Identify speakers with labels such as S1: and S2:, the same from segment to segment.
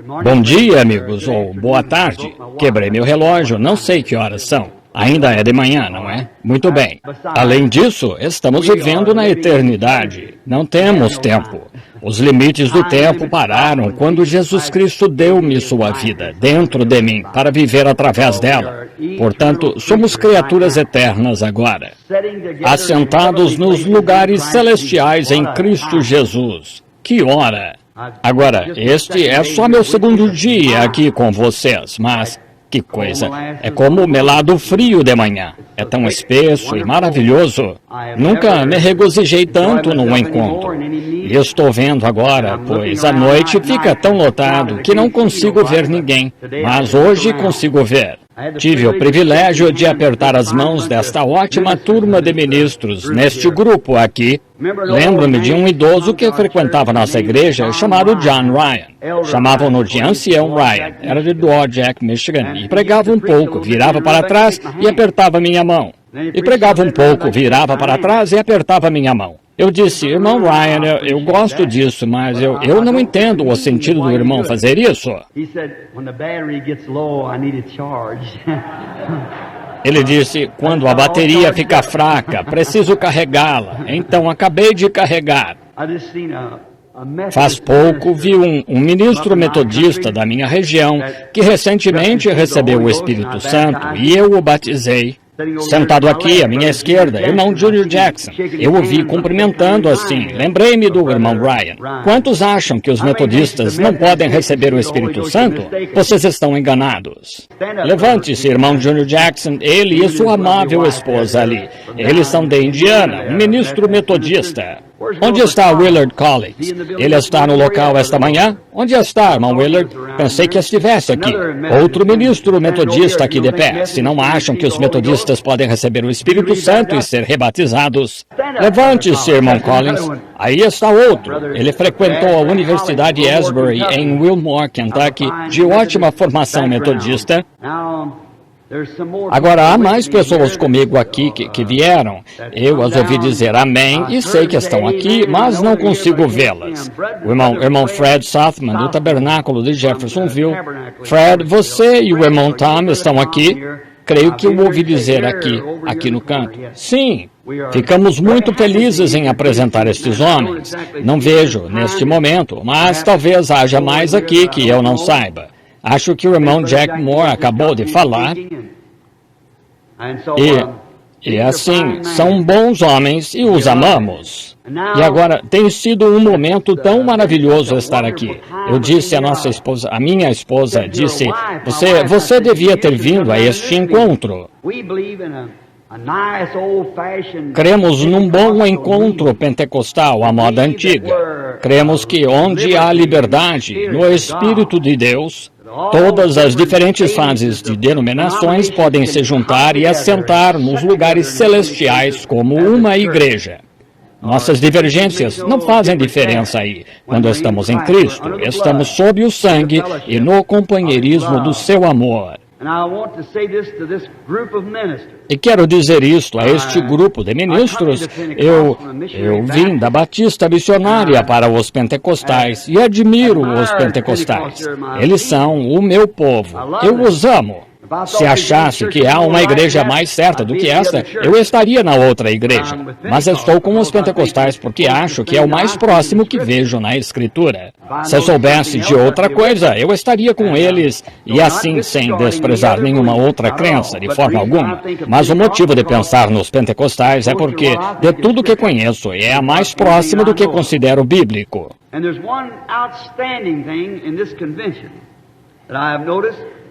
S1: Bom dia, amigos, ou boa tarde. Quebrei meu relógio, não sei que horas são. Ainda é de manhã, não é? Muito bem. Além disso, estamos vivendo na eternidade. Não temos tempo. Os limites do tempo pararam quando Jesus Cristo deu-me sua vida dentro de mim para viver através dela. Portanto, somos criaturas eternas agora, assentados nos lugares celestiais em Cristo Jesus. Que hora! Agora, este é só meu segundo dia aqui com vocês, mas que coisa! É como o melado frio de manhã. É tão espesso e maravilhoso. Nunca me regozijei tanto num encontro. E estou vendo agora, pois a noite fica tão lotado que não consigo ver ninguém. Mas hoje consigo ver. Tive o privilégio de apertar as mãos desta ótima turma de ministros neste grupo aqui. Lembro-me de um idoso que frequentava nossa igreja chamado John Ryan. Chamavam-no de Ancião Ryan. Era de Dodgeck, Michigan. E pregava um pouco, virava para trás e apertava minha mão. E pregava um pouco, virava para trás e apertava minha mão. Eu disse, irmão Ryan, eu gosto disso, mas eu não entendo o sentido do irmão fazer isso. Ele disse, quando a bateria fica fraca, preciso carregá-la. Então acabei de carregar. Faz pouco vi um ministro metodista da minha região que recentemente recebeu o Espírito Santo e eu o batizei. Sentado aqui à minha esquerda, irmão Junior Jackson. Eu o vi cumprimentando assim. Lembrei-me do irmão Ryan. Quantos acham que os metodistas não podem receber o Espírito Santo? Vocês estão enganados. Levante-se, irmão Junior Jackson, ele e sua amável esposa ali. Eles são de Indiana, um ministro metodista. Onde está Willard Collins? Ele está no local esta manhã? Onde está, irmão Willard? Pensei que estivesse aqui. Outro ministro metodista aqui de pé. Se não acham que os metodistas podem receber o Espírito Santo e ser rebatizados, levante-se, irmão Collins. Aí está outro. Ele frequentou a Universidade Asbury em Wilmore, Kentucky, de ótima formação metodista. Agora, há mais pessoas comigo aqui que vieram. Eu as ouvi dizer amém e sei que estão aqui, mas não consigo vê-las. O irmão Fred Southman, do Tabernáculo de Jeffersonville. Fred, você e o irmão Tom estão aqui? Creio que eu ouvi dizer aqui no canto. Sim, ficamos muito felizes em apresentar estes homens. Não vejo neste momento, mas talvez haja mais aqui que eu não saiba. Acho que o irmão Jack Moore acabou de falar. E assim, são bons homens e os amamos. E agora, tem sido um momento tão maravilhoso estar aqui. Eu disse à nossa esposa, a minha esposa disse, você devia ter vindo a este encontro. Cremos num bom encontro pentecostal à moda antiga. Cremos que onde há liberdade no Espírito de Deus, todas as diferentes fases de denominações podem se juntar e assentar nos lugares celestiais como uma igreja. Nossas divergências não fazem diferença aí. Quando estamos em Cristo, estamos sob o sangue e no companheirismo do seu amor. E quero dizer isto a este grupo de ministros. Eu vim da Batista Missionária para os pentecostais e admiro os pentecostais. Eles são o meu povo. Eu os amo. Se achasse que há uma igreja mais certa do que esta, eu estaria na outra igreja. Mas estou com os pentecostais porque acho que é o mais próximo que vejo na Escritura. Se eu soubesse de outra coisa, eu estaria com eles, e assim sem desprezar nenhuma outra crença, de forma alguma. Mas o motivo de pensar nos pentecostais é porque, de tudo que conheço, é a mais próxima do que considero bíblico.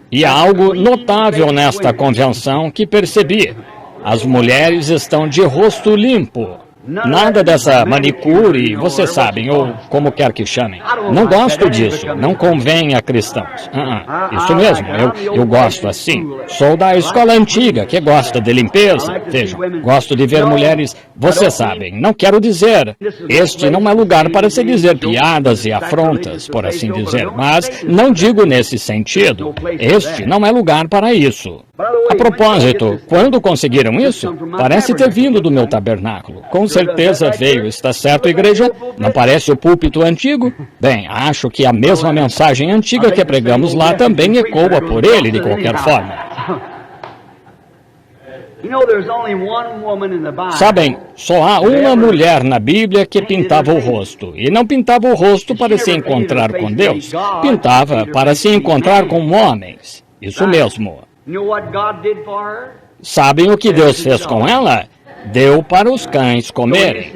S1: E há algo notável nesta convenção que percebi. As mulheres estão de rosto limpo. Nada dessa manicure, vocês sabem, ou como quer que chamem. Não gosto disso, não convém a cristãos. Isso mesmo, eu gosto assim. Sou da escola antiga, que gosta de limpeza. Vejam, gosto de ver mulheres, vocês sabem, não quero dizer. Este não é lugar para se dizer piadas e afrontas, por assim dizer, mas não digo nesse sentido. Este não é lugar para isso. A propósito, quando conseguiram isso? Parece ter vindo do meu tabernáculo. Com certeza veio. Está certo, igreja? Não parece o púlpito antigo? Bem, acho que a mesma mensagem antiga que pregamos lá também ecoa por ele, de qualquer forma. Sabem, só há uma mulher na Bíblia que pintava o rosto. E não pintava o rosto para se encontrar com Deus. Pintava para se encontrar com homens. Isso mesmo. Sabem o que Deus fez com ela? Deu para os cães comerem.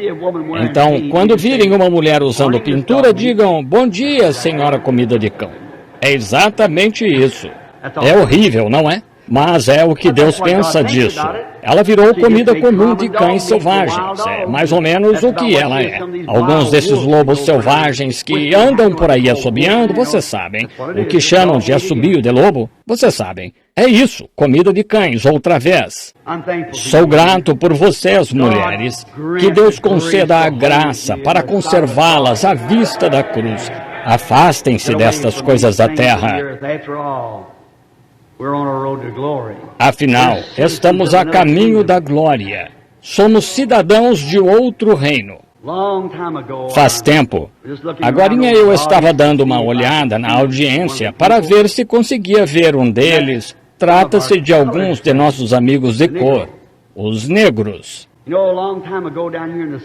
S1: Então, quando virem uma mulher usando pintura, digam: bom dia, senhora comida de cão. É exatamente isso. É horrível, não é? Mas é o que Deus pensa disso. Ela virou comida comum de cães selvagens. É mais ou menos o que ela é. Alguns desses lobos selvagens que andam por aí assobiando, vocês sabem. O que chamam de assobio de lobo, vocês sabem. É isso, comida de cães, outra vez. Sou grato por vocês, mulheres. Que Deus conceda a graça para conservá-las à vista da cruz. Afastem-se destas coisas da terra. Afinal, estamos a caminho da glória. Somos cidadãos de outro reino. Faz tempo. Agorinha eu estava dando uma olhada na audiência para ver se conseguia ver um deles. Trata-se de alguns de nossos amigos de cor, os negros.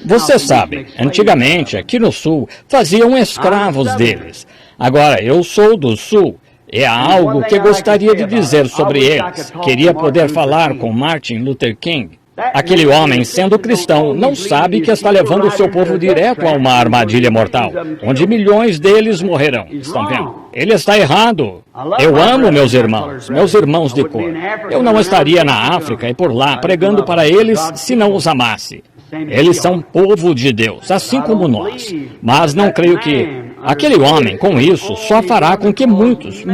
S1: Você sabe, antigamente, aqui no Sul, faziam escravos deles. Agora, eu sou do Sul. É algo que gostaria de dizer sobre eles. Queria poder falar com Martin Luther King. Aquele homem, sendo cristão, não sabe que está levando o seu povo direto a uma armadilha mortal, onde milhões deles morrerão. Estão vendo? Ele está errado. Eu amo meus irmãos de cor. Eu não estaria na África e por lá pregando para eles se não os amasse. Eles são povo de Deus, assim como nós. Mas não creio que aquele homem, com isso, só fará com que muitos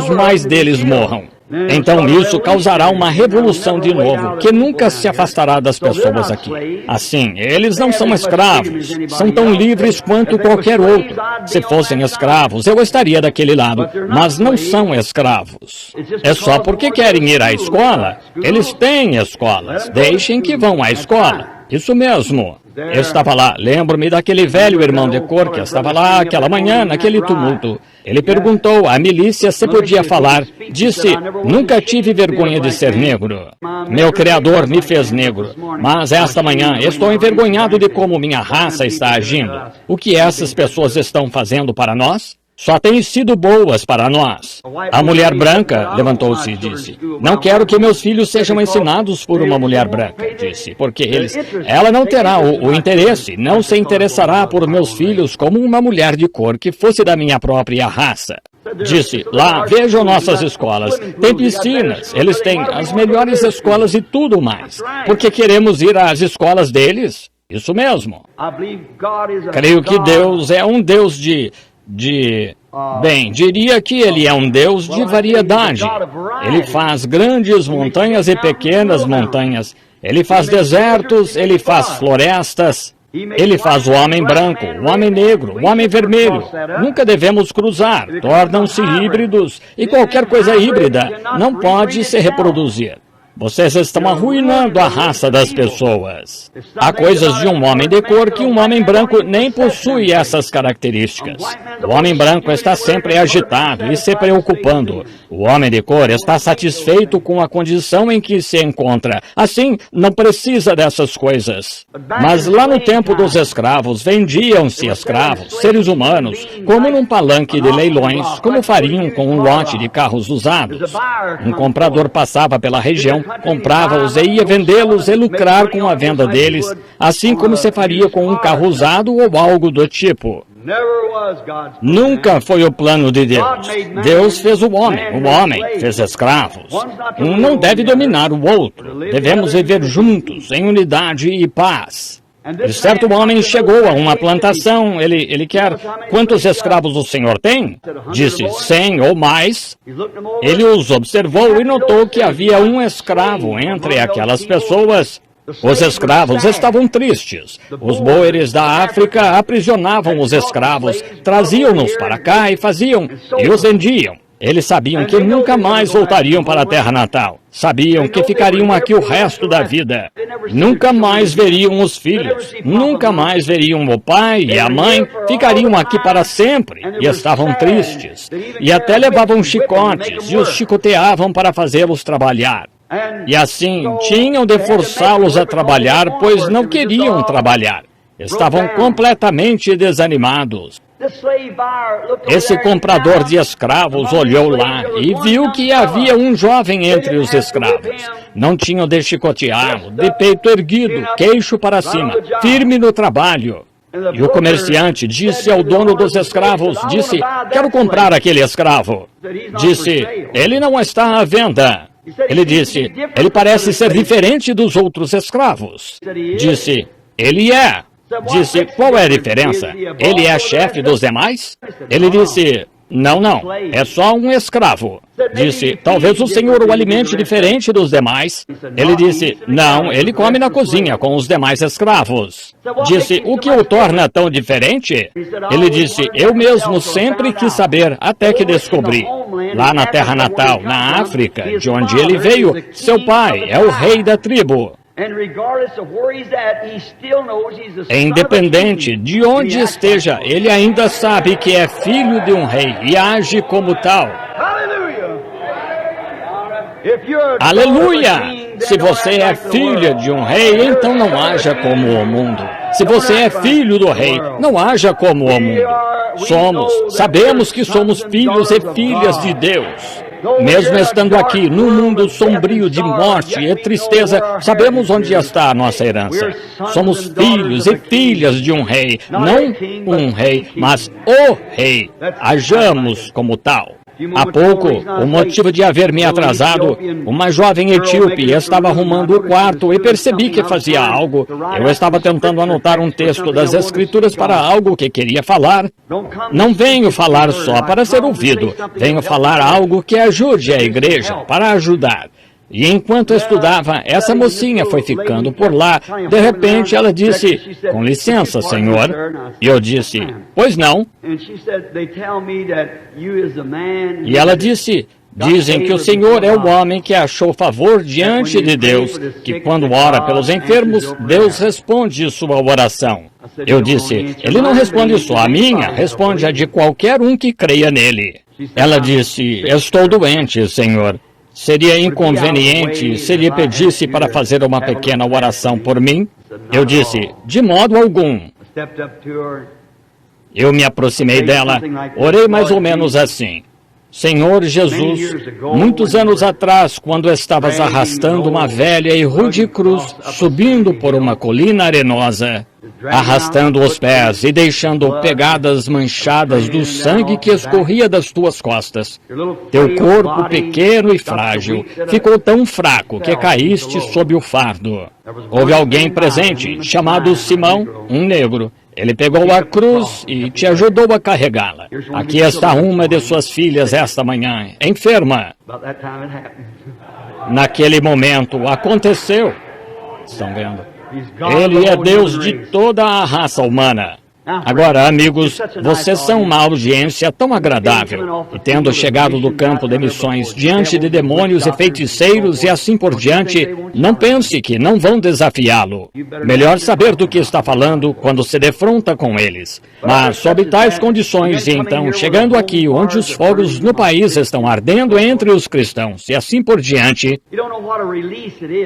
S1: mais deles morram. Então isso causará uma revolução de novo, que nunca se afastará das pessoas aqui. Assim, eles não são escravos, são tão livres quanto qualquer outro. Se fossem escravos, eu estaria daquele lado, mas não são escravos. É só porque querem ir à escola. Eles têm escolas, deixem que vão à escola. Isso mesmo. Eu estava lá, lembro-me daquele velho irmão de cor que estava lá aquela manhã, naquele tumulto. Ele perguntou à milícia se podia falar. Disse: nunca tive vergonha de ser negro. Meu Criador me fez negro. Mas esta manhã estou envergonhado de como minha raça está agindo. O que essas pessoas estão fazendo para nós? Só têm sido boas para nós. A mulher branca levantou-se e disse: não quero que meus filhos sejam ensinados por uma mulher branca, disse, porque ela não terá o interesse, não se interessará por meus filhos como uma mulher de cor que fosse da minha própria raça. Disse: lá, vejam nossas escolas, tem piscinas, eles têm as melhores escolas e tudo mais. Porque queremos ir às escolas deles? Isso mesmo. Creio que Deus é um Deus bem, diria que ele é um Deus de variedade. Ele faz grandes montanhas e pequenas montanhas. Ele faz desertos, ele faz florestas. Ele faz o homem branco, o homem negro, o homem vermelho. Nunca devemos cruzar. Tornam-se híbridos e qualquer coisa híbrida não pode se reproduzir. Vocês estão arruinando a raça das pessoas. Há coisas de um homem de cor que um homem branco nem possui essas características. O homem branco está sempre agitado e se preocupando. O homem de cor está satisfeito com a condição em que se encontra. Assim, não precisa dessas coisas. Mas lá no tempo dos escravos, vendiam-se escravos, seres humanos, como num palanque de leilões, como fariam com um lote de carros usados. Um comprador passava pela região, comprava-os e ia vendê-los e lucrar com a venda deles, assim como se faria com um carro usado ou algo do tipo. Nunca foi o plano de Deus. Deus fez o homem fez escravos. Um não deve dominar o outro. Devemos viver juntos, em unidade e paz. E certo homem chegou a uma plantação, ele quer: quantos escravos o senhor tem? Disse: 100 ou mais. Ele os observou e notou que havia um escravo entre aquelas pessoas. Os escravos estavam tristes. Os boeres da África aprisionavam os escravos, traziam-nos para cá e os vendiam. Eles sabiam que nunca mais voltariam para a terra natal. Sabiam que ficariam aqui o resto da vida. Nunca mais veriam os filhos. Nunca mais veriam o pai e a mãe. Ficariam aqui para sempre. E estavam tristes. E até levavam chicotes e os chicoteavam para fazê-los trabalhar. E assim, tinham de forçá-los a trabalhar, pois não queriam trabalhar. Estavam completamente desanimados. Esse comprador de escravos olhou lá e viu que havia um jovem entre os escravos. Não tinham de chicoteá-lo, de peito erguido, queixo para cima, firme no trabalho. E o comerciante disse ao dono dos escravos, disse, quero comprar aquele escravo. Disse, ele não está à venda. Ele disse, ele parece ser diferente dos outros escravos. Disse, ele é. Disse, qual é a diferença? Ele é chefe dos demais? Ele disse, não, é só um escravo. Disse, talvez o senhor o alimente diferente dos demais. Ele disse, não, ele come na cozinha com os demais escravos. Disse, o que o torna tão diferente? Ele disse, eu mesmo sempre quis saber, até que descobri. Lá na terra natal, na África, de onde ele veio, seu pai é o rei da tribo. Independente de onde esteja, ele ainda sabe que é filho de um rei e age como tal. Aleluia! Se você é filha de um rei, então não haja como o mundo. Se você é filho do rei, não haja como o mundo. Sabemos que somos filhos e filhas de Deus. Mesmo estando aqui, num mundo sombrio de morte e tristeza, sabemos onde está a nossa herança. Somos filhos e filhas de um rei, não um rei, mas o rei. Hajamos como tal. Há pouco, o motivo de haver me atrasado, uma jovem etíope estava arrumando o quarto e percebi que fazia algo. Eu estava tentando anotar um texto das Escrituras para algo que queria falar. Não venho falar só para ser ouvido, venho falar algo que ajude a igreja, para ajudar. E enquanto estudava, essa mocinha foi ficando por lá. De repente, ela disse, com licença, senhor. E eu disse, pois não. E ela disse, dizem que o senhor é o homem que achou favor diante de Deus, que quando ora pelos enfermos, Deus responde sua oração. Eu disse, ele não responde só a minha, responde a de qualquer um que creia nele. Ela disse, estou doente, senhor. Seria inconveniente se lhe pedisse para fazer uma pequena oração por mim? Eu disse, de modo algum. Eu me aproximei dela, orei mais ou menos assim. Senhor Jesus, muitos anos atrás, quando estavas arrastando uma velha e rude cruz, subindo por uma colina arenosa, arrastando os pés e deixando pegadas manchadas do sangue que escorria das tuas costas. Teu corpo pequeno e frágil ficou tão fraco que caíste sob o fardo. Houve alguém presente, chamado Simão, um negro. Ele pegou a cruz e te ajudou a carregá-la. Aqui está uma de suas filhas esta manhã, enferma. Naquele momento aconteceu. Estão vendo? Ele é Deus de toda a raça humana. Agora, amigos, vocês são uma audiência tão agradável. E tendo chegado do campo de missões diante de demônios e feiticeiros e assim por diante, não pense que não vão desafiá-lo. Melhor saber do que está falando quando se defronta com eles. Mas sob tais condições, e então, chegando aqui onde os fogos no país estão ardendo entre os cristãos e assim por diante,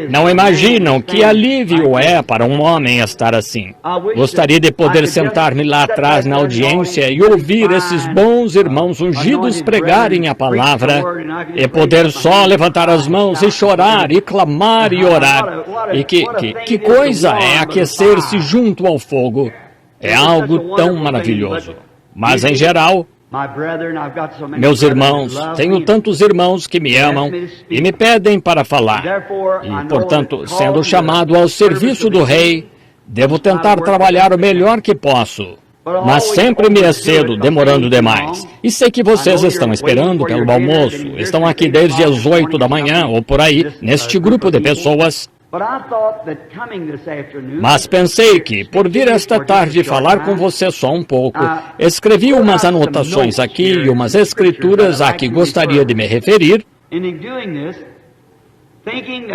S1: não imaginam que alívio é para um homem estar assim. Gostaria de poder sentar-me lá atrás na audiência e ouvir esses bons irmãos ungidos pregarem a palavra e poder só levantar as mãos e chorar e clamar e orar. E que coisa é aquecer-se junto ao fogo. É algo tão maravilhoso. Mas em geral, meus irmãos, tenho tantos irmãos que me amam e me pedem para falar. E, portanto, sendo chamado ao serviço do rei, devo tentar trabalhar o melhor que posso, mas sempre me excedo, demorando demais. E sei que vocês estão esperando pelo almoço, estão aqui desde as 8 da manhã ou por aí, neste grupo de pessoas. Mas pensei que, por vir esta tarde falar com você só um pouco, escrevi umas anotações aqui e umas escrituras a que gostaria de me referir,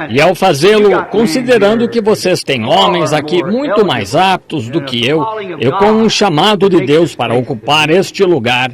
S1: e ao fazê-lo, considerando que vocês têm homens aqui muito mais aptos do que eu com um chamado de Deus para ocupar este lugar,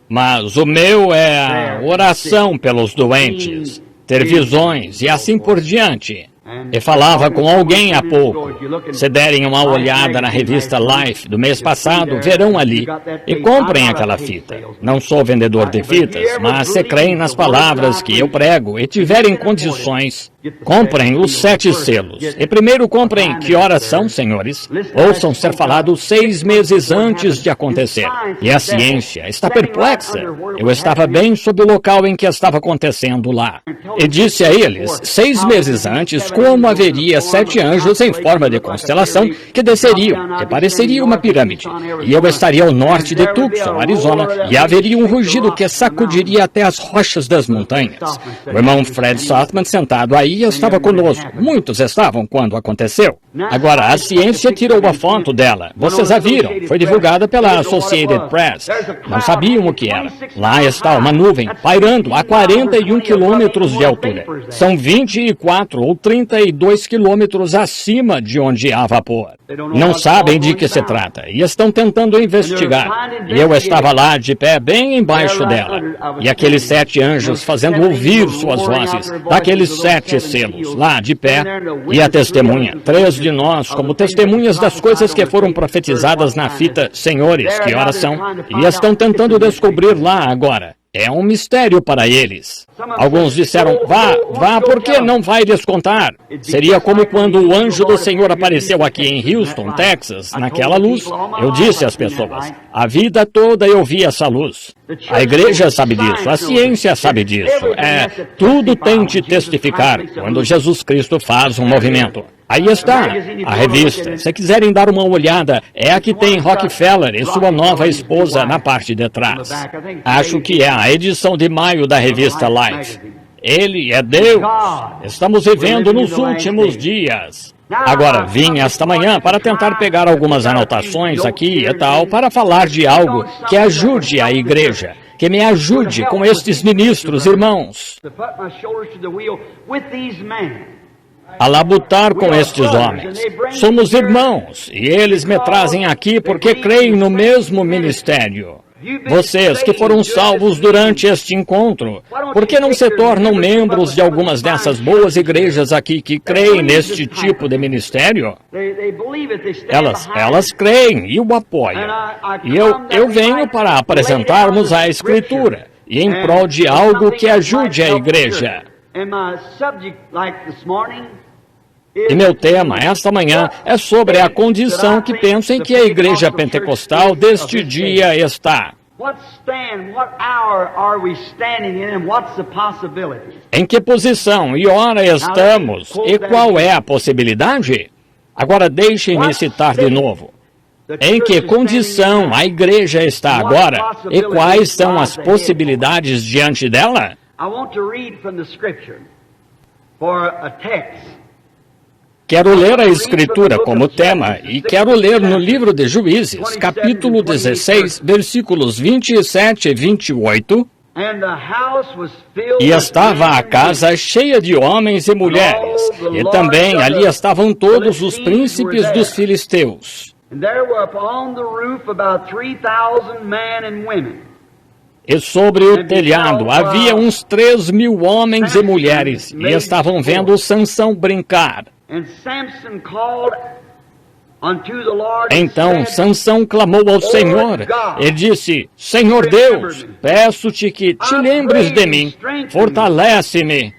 S1: mas o meu é a oração pelos doentes, ter visões e assim por diante. E falava com alguém há pouco. Se derem uma olhada na revista Life do mês passado, verão ali. E comprem aquela fita. Não sou vendedor de fitas, mas se creem nas palavras que eu prego e tiverem condições, comprem os 7 selos. E primeiro comprem que horas são, senhores. Ouçam ser falado 6 meses antes de acontecer. E a ciência está perplexa. Eu estava bem sob o local em que estava acontecendo lá. E disse a eles, 6 meses antes, como haveria 7 anjos em forma de constelação que desceriam, e pareceria uma pirâmide. E eu estaria ao norte de Tucson, Arizona, e haveria um rugido que sacudiria até as rochas das montanhas. O irmão Fred Sothmann, sentado aí, estava conosco. Muitos estavam quando aconteceu. Agora, a ciência tirou a foto dela. Vocês a viram. Foi divulgada pela Associated Press. Não sabiam o que era. Lá está uma nuvem, pairando a 41 quilômetros de altura. São 24 ou 32 quilômetros acima de onde há vapor. Não sabem de que se trata e estão tentando investigar. E eu estava lá de pé bem embaixo dela. E aqueles 7 anjos fazendo ouvir suas vozes, daqueles 7 selos, lá de pé. E a testemunha, 3 de nós, como testemunhas das coisas que foram profetizadas na fita, senhores, que horas são? E estão tentando descobrir lá agora. É um mistério para eles. Alguns disseram, vá, porque não vai descontar. Seria como quando o anjo do Senhor apareceu aqui em Houston, Texas, naquela luz. Eu disse às pessoas, a vida toda eu vi essa luz. A igreja sabe disso, a ciência sabe disso. Tudo tem de testificar quando Jesus Cristo faz um movimento. Aí está, a revista. Se quiserem dar uma olhada, é a que tem Rockefeller e sua nova esposa na parte de trás. Acho que é a edição de maio da revista Life. Ele é Deus. Estamos vivendo nos últimos dias. Agora, vim esta manhã para tentar pegar algumas anotações aqui e tal, para falar de algo que ajude a igreja, que me ajude com estes ministros, irmãos, a labutar com estes homens. Somos irmãos, e eles me trazem aqui porque creem no mesmo ministério. Vocês que foram salvos durante este encontro, por que não se tornam membros de algumas dessas boas igrejas aqui que creem neste tipo de ministério? Elas creem e o apoiam. E eu venho para apresentarmos a Escritura, e em prol de algo que ajude a igreja. E meu tema esta manhã é sobre a condição que penso em que a igreja pentecostal deste dia está. Em que posição e hora estamos e qual é a possibilidade? Agora deixem-me citar de novo. Em que condição a igreja está agora e quais são as possibilidades diante dela? Quero ler a Escritura como tema e quero ler no livro de Juízes, capítulo 16, versículos 27 e 28. E estava a casa cheia de homens e mulheres, e também ali estavam todos os príncipes dos filisteus. E sobre o telhado havia uns 3.000 homens e mulheres, e estavam vendo Sansão brincar. Então Sansão clamou ao Senhor e disse, Senhor Deus, peço-te que te lembres de mim, fortalece-me.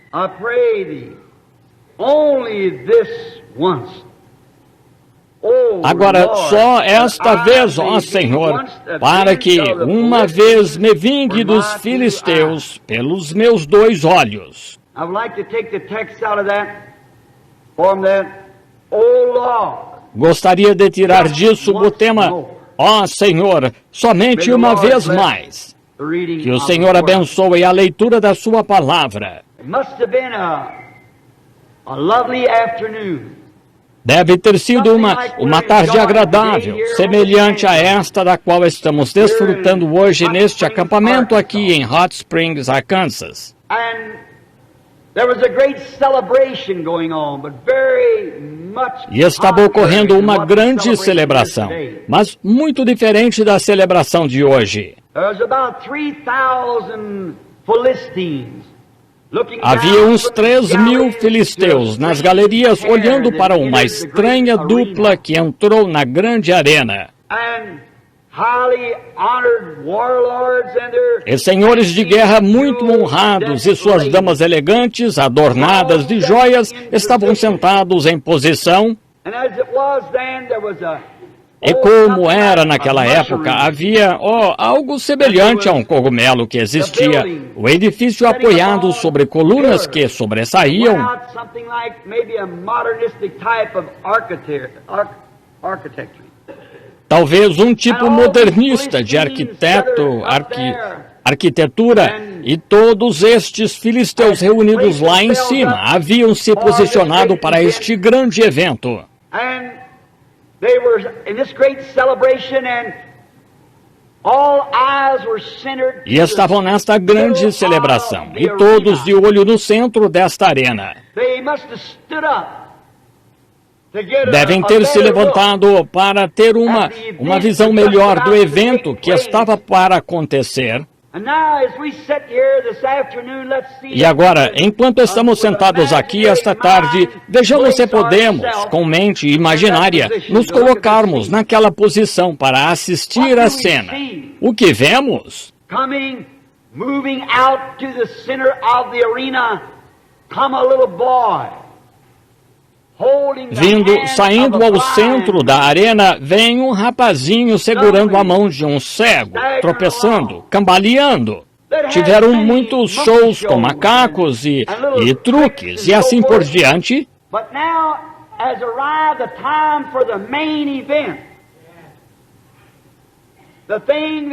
S1: Agora só esta vez, ó Senhor, para que uma vez me vingue dos filisteus pelos meus 2 olhos. Gostaria de tirar disso o tema, ó Senhor, somente uma vez mais. Que o Senhor abençoe a leitura da sua palavra.
S2: a lovely afternoon.
S1: Deve ter sido uma tarde agradável, semelhante a esta da qual estamos desfrutando hoje neste acampamento aqui em Hot Springs, Arkansas. E estava ocorrendo uma grande celebração, mas muito diferente da celebração de hoje. Havia uns 3.000 filisteus nas galerias olhando para uma estranha dupla que entrou na grande arena. E senhores de guerra muito honrados e suas damas elegantes, adornadas de joias, estavam sentados em posição. E como era naquela época, havia algo semelhante a um cogumelo que existia, o edifício apoiado sobre colunas que sobressaíam. Talvez um tipo modernista de arquitetura, e todos estes filisteus reunidos lá em cima haviam se posicionado para este grande evento. E estavam nesta grande celebração, e todos de olho no centro desta arena. Devem ter se levantado para ter uma visão melhor do evento que estava para acontecer. E agora, enquanto estamos sentados aqui esta tarde, vejamos se podemos, com mente imaginária, nos colocarmos naquela posição para assistir à cena. O que vemos?
S2: Moving out to the center of the arena, come a little boy.
S1: Saindo ao centro da arena, vem um rapazinho segurando a mão de um cego, tropeçando, cambaleando. Tiveram muitos shows com macacos e truques e assim por diante.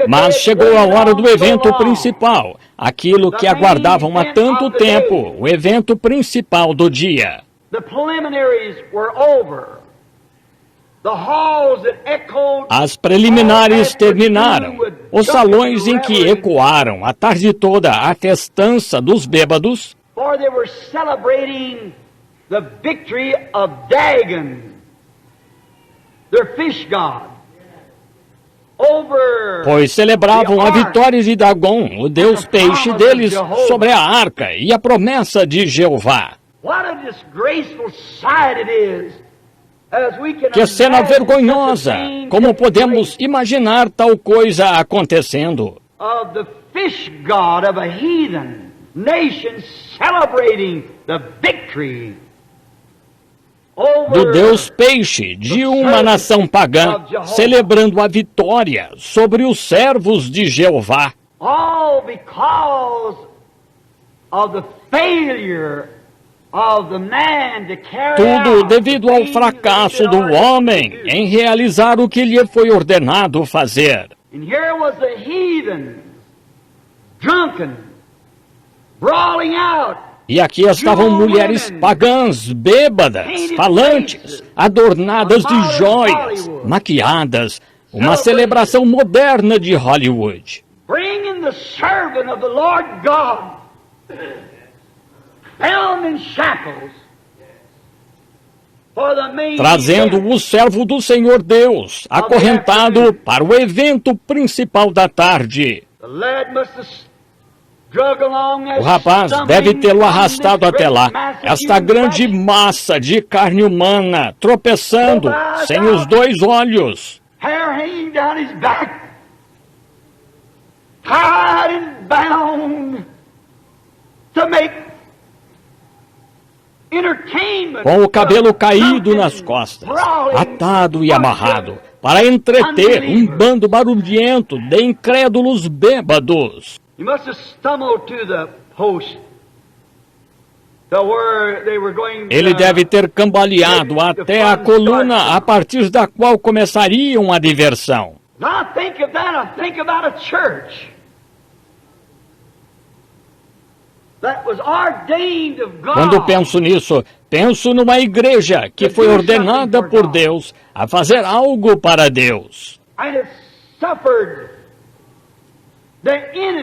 S1: Mas chegou a hora do evento principal, aquilo que aguardavam há tanto tempo, o evento principal do dia. As preliminares terminaram. Os salões em que ecoaram a tarde toda a festança dos bêbados, pois celebravam a vitória de Dagon, o deus peixe deles, sobre a arca e a promessa de Jeová. Que cena vergonhosa! Como podemos imaginar tal coisa acontecendo? Do Deus Peixe, de uma nação pagã, celebrando a vitória sobre os servos de Jeová.
S2: All because of the failure of the man to carry
S1: Tudo devido ao fracasso do homem em realizar o que lhe foi ordenado fazer.
S2: And here was the heathen, drunken, brawling out.
S1: E aqui estavam mulheres pagãs, bêbadas, falantes, adornadas de joias, maquiadas, uma celebração moderna de Hollywood.
S2: Bringing the servant of the Lord God, bound in shackles, for the main
S1: Trazendo o servo do Senhor Deus, acorrentado para o evento principal da tarde.
S2: The lad must have drug along
S1: O rapaz deve tê-lo arrastado até lá, esta grande massa de carne humana, tropeçando, sem os dois olhos.
S2: hair hanging down his back, tied and bound to make entertainment.
S1: Com o cabelo caído nas costas, atado e amarrado, para entreter um bando barulhento de incrédulos bêbados.
S2: He must have stumbled to the post to where they were going.
S1: Ele deve ter cambaleado até a coluna a partir da qual começariam a diversão.
S2: Now I think of that, I think about a church.
S1: Quando penso nisso, penso numa igreja que foi ordenada por Deus a fazer algo para Deus.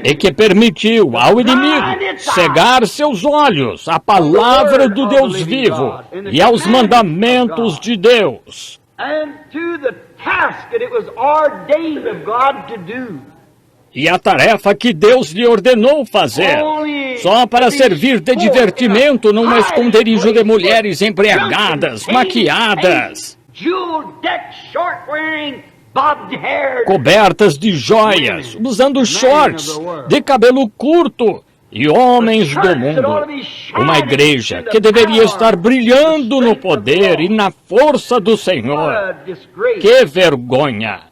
S1: E que permitiu ao inimigo cegar seus olhos à palavra do Deus vivo e aos mandamentos de Deus. E a tarefa que Deus lhe ordenou fazer, só para servir de divertimento num esconderijo de mulheres embriagadas, maquiadas, cobertas de joias, usando shorts, de cabelo curto, e homens do mundo. Uma igreja que deveria estar brilhando no poder e na força do Senhor. Que vergonha!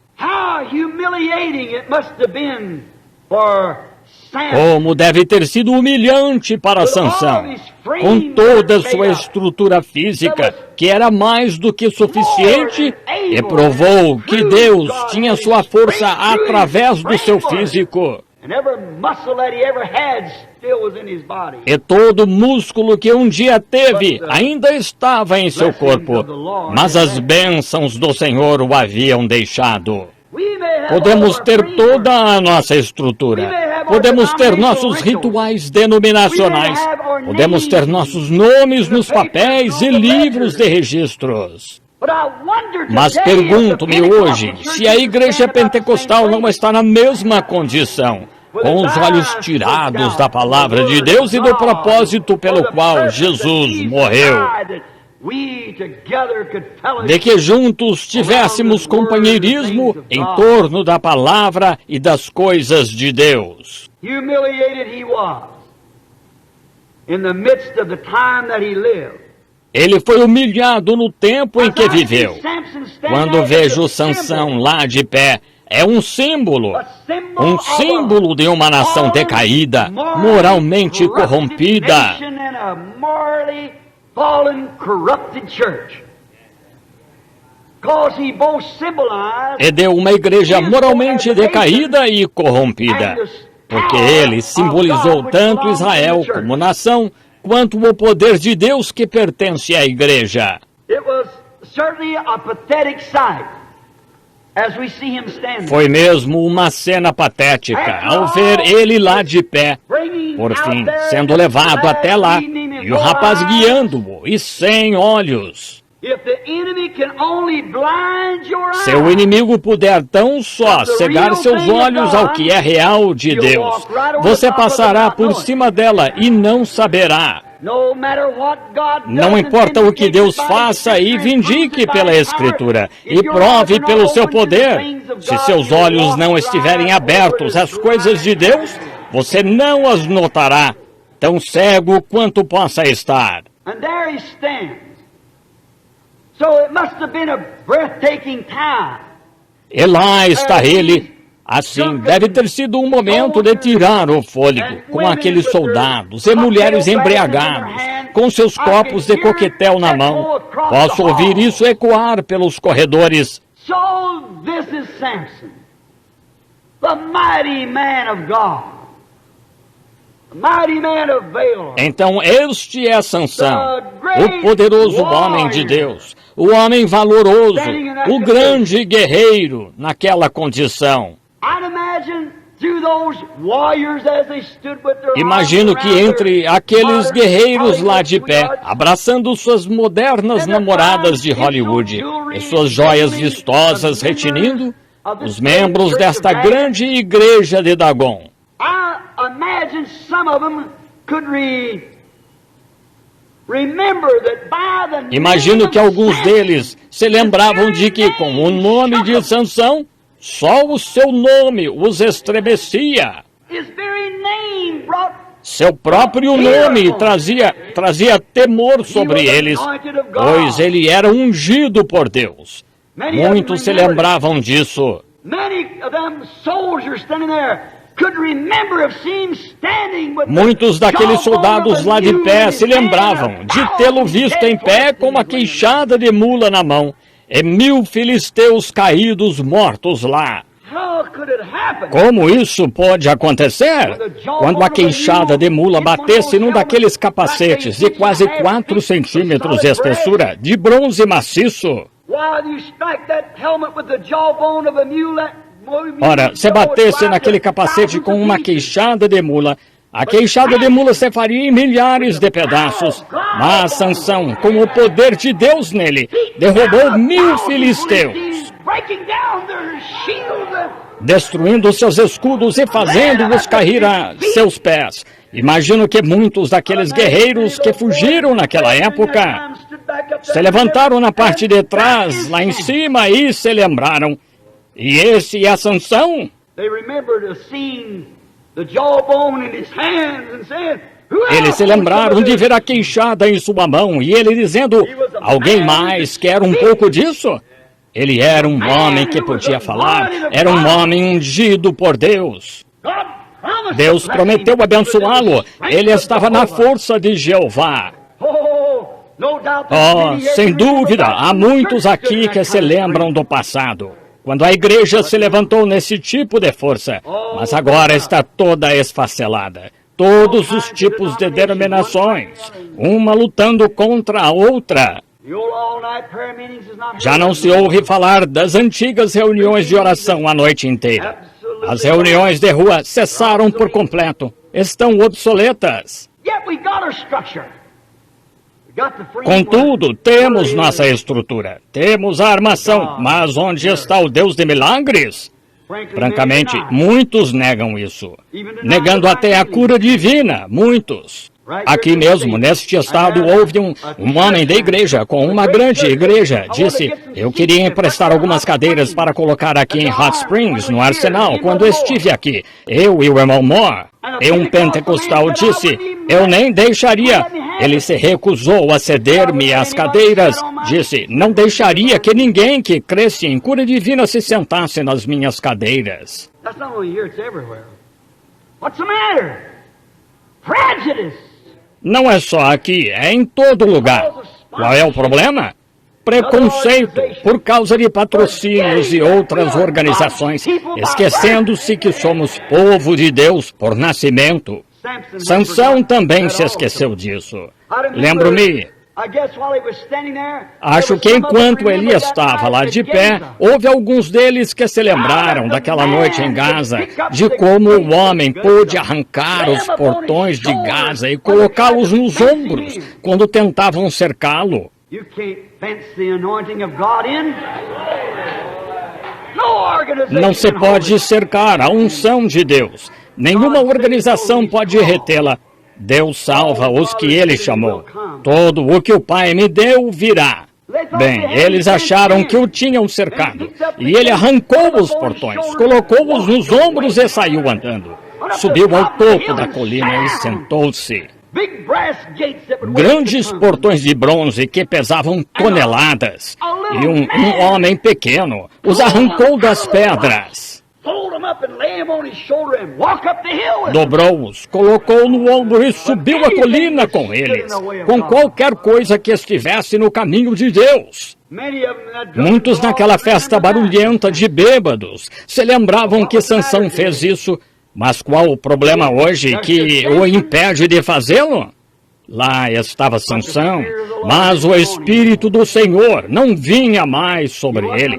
S1: Como deve ter sido humilhante para Sansão, com toda a sua estrutura física, que era mais do que suficiente, e provou que Deus tinha sua força através do seu físico. E todo músculo que um dia teve ainda estava em seu corpo, mas as bênçãos do Senhor o haviam deixado. Podemos ter toda a nossa estrutura, podemos ter nossos rituais denominacionais, podemos ter nossos nomes nos papéis e livros de registros. Mas pergunto-me hoje se a igreja pentecostal não está na mesma condição, com os olhos tirados da palavra de Deus e do propósito pelo qual Jesus morreu, de que juntos tivéssemos companheirismo em torno da palavra e das coisas de Deus. Ele foi humilhado no tempo em que viveu. Quando vejo Sansão lá de pé, é um símbolo de uma nação decaída, moralmente corrompida, e de uma igreja moralmente decaída e corrompida, porque ele simbolizou tanto Israel como nação, quanto o poder de Deus que pertence à igreja. Foi mesmo uma cena patética ao ver ele lá de pé, por fim, sendo levado até lá, e o rapaz guiando-o, e sem olhos. Se o inimigo puder tão só cegar seus olhos ao que é real de Deus, você passará por cima dela e não saberá. Não importa o que Deus faça, e vindique pela Escritura, e prove pelo seu poder. Se seus olhos não estiverem abertos às coisas de Deus, você não as notará, tão cego quanto possa estar. E lá está ele. Assim, deve ter sido um momento de tirar o fôlego, com aqueles soldados e mulheres embriagados, com seus copos de coquetel na mão. Posso ouvir isso ecoar pelos corredores.
S2: So this is Samson, the mighty man of God, the mighty man of Balaam.
S1: Então este é Sansão, o poderoso homem de Deus, o homem valoroso, o grande guerreiro naquela condição. Imagino que entre aqueles guerreiros lá de pé, abraçando suas modernas namoradas de Hollywood e suas joias vistosas retinindo, os membros desta grande igreja de Dagon. Imagino que alguns deles se lembravam de que, com o nome de Sansão, só o seu nome os estremecia. Seu próprio nome trazia temor sobre eles, pois ele era ungido por Deus. Muitos se lembravam disso. Muitos daqueles soldados lá de pé se lembravam de tê-lo visto em pé com uma queixada de mula na mão, e 1000 filisteus caídos mortos lá. Como isso pode acontecer? Quando a queixada de mula batesse num daqueles capacetes de quase 4 centímetros de espessura, de bronze maciço. Ora, se batesse naquele capacete com uma queixada de mula, a queixada de mula se faria em milhares de pedaços. Mas Sansão, com o poder de Deus nele, derrubou 1000 filisteus, destruindo seus escudos e fazendo-os cair a seus pés. Imagino que muitos daqueles guerreiros que fugiram naquela época se levantaram na parte de trás, lá em cima, e se lembraram. E esse é Sansão? Eles se lembraram de ver a queixada em sua mão e ele dizendo: alguém mais quer um pouco disso? Ele era um homem que podia falar, era um homem ungido por Deus. Deus prometeu abençoá-lo, ele estava na força de Jeová. Oh, sem dúvida, há muitos aqui que se lembram do passado, quando a igreja se levantou nesse tipo de força, mas agora está toda esfacelada. Todos os tipos de denominações, uma lutando contra a outra. Já não se ouve falar das antigas reuniões de oração a noite inteira. As reuniões de rua cessaram por completo. Estão obsoletas. Contudo, temos nossa estrutura, temos a armação, mas onde está o Deus de milagres? Francamente, muitos negam isso, negando até a cura divina, muitos. Aqui mesmo, neste estado, houve um homem da igreja, com uma grande igreja, disse: eu queria emprestar algumas cadeiras para colocar aqui em Hot Springs, no Arsenal, quando estive aqui, eu e o irmão Moore. E um pentecostal disse: eu nem deixaria. Ele se recusou a ceder-me as cadeiras. Disse: não deixaria que ninguém que cresce em cura divina se sentasse nas minhas cadeiras. Não é só aqui, é em todo lugar. Qual é o problema? Preconceito por causa de patrocínios e outras organizações, esquecendo-se que somos povo de Deus por nascimento. Sansão também se esqueceu disso. Lembro-me, acho que enquanto ele estava lá de pé, houve alguns deles que se lembraram daquela noite em Gaza, de como o homem pôde arrancar os portões de Gaza e colocá-los nos ombros quando tentavam cercá-lo. Não se pode cercar a unção de Deus. Nenhuma organização pode retê-la. Deus salva os que Ele chamou. Todo o que o Pai me deu virá. Bem, eles acharam que o tinham cercado. E Ele arrancou os portões, colocou-os nos ombros e saiu andando. Subiu ao topo da colina e sentou-se. Grandes portões de bronze que pesavam toneladas. E um homem pequeno os arrancou das pedras. Dobrou-os, colocou no ombro e subiu a colina com eles, com qualquer coisa que estivesse no caminho de Deus. Muitos naquela festa barulhenta de bêbados se lembravam que Sansão fez isso, mas qual o problema hoje que o impede de fazê-lo? Lá estava Sansão, mas o Espírito do Senhor não vinha mais sobre ele.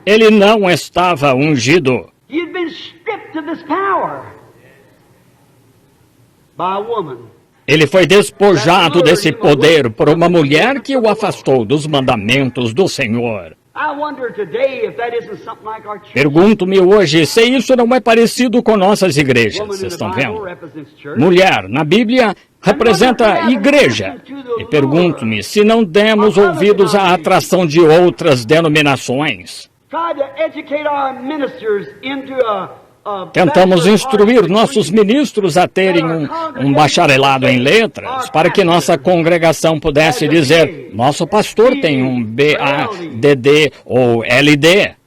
S1: Ele não estava ungido. Ele foi despojado desse poder por uma mulher que o afastou dos mandamentos do Senhor. Pergunto-me hoje se isso não é parecido com nossas igrejas, vocês estão vendo? Mulher, na Bíblia, representa igreja. E pergunto-me se não demos ouvidos à atração de outras denominações. Tentamos instruir nossos ministros a terem um bacharelado em letras, para que nossa congregação pudesse dizer: nosso pastor tem um BADD ou LD.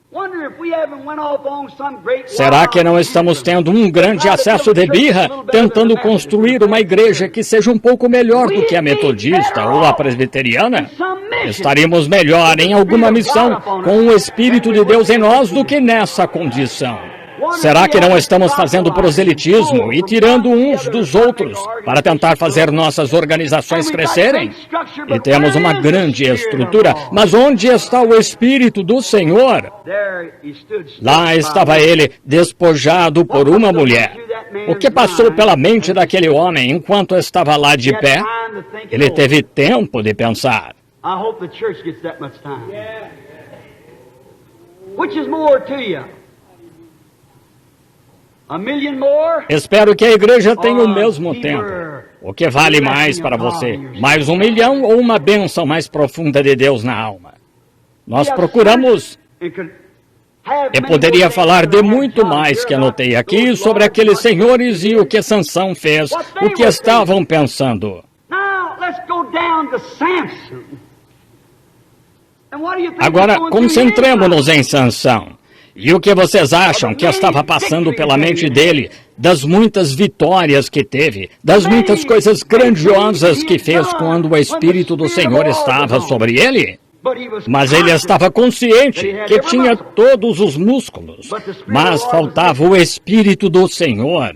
S1: Será que não estamos tendo um grande acesso de birra, tentando construir uma igreja que seja um pouco melhor do que a metodista ou a presbiteriana? Estaríamos melhor em alguma missão com o Espírito de Deus em nós do que nessa condição. Será que não estamos fazendo proselitismo e tirando uns dos outros para tentar fazer nossas organizações crescerem? E temos uma grande estrutura, mas onde está o Espírito do Senhor? Lá estava ele, despojado por uma mulher. O que passou pela mente daquele homem enquanto estava lá de pé? Ele teve tempo de pensar.
S2: Which is more to you? A million more?
S1: Espero que a igreja tenha o mesmo tempo. O que vale mais para você? Mais 1 milhão ou uma bênção mais profunda de Deus na alma? Nós procuramos... Eu poderia falar de muito mais que anotei aqui sobre aqueles senhores e o que Sansão fez, o que estavam pensando. Agora, concentremos-nos em Sansão. E o que vocês acham que estava passando pela mente dele, das muitas vitórias que teve, das muitas coisas grandiosas que fez quando o Espírito do Senhor estava sobre ele? Mas ele estava consciente que tinha todos os músculos, mas faltava o Espírito do Senhor.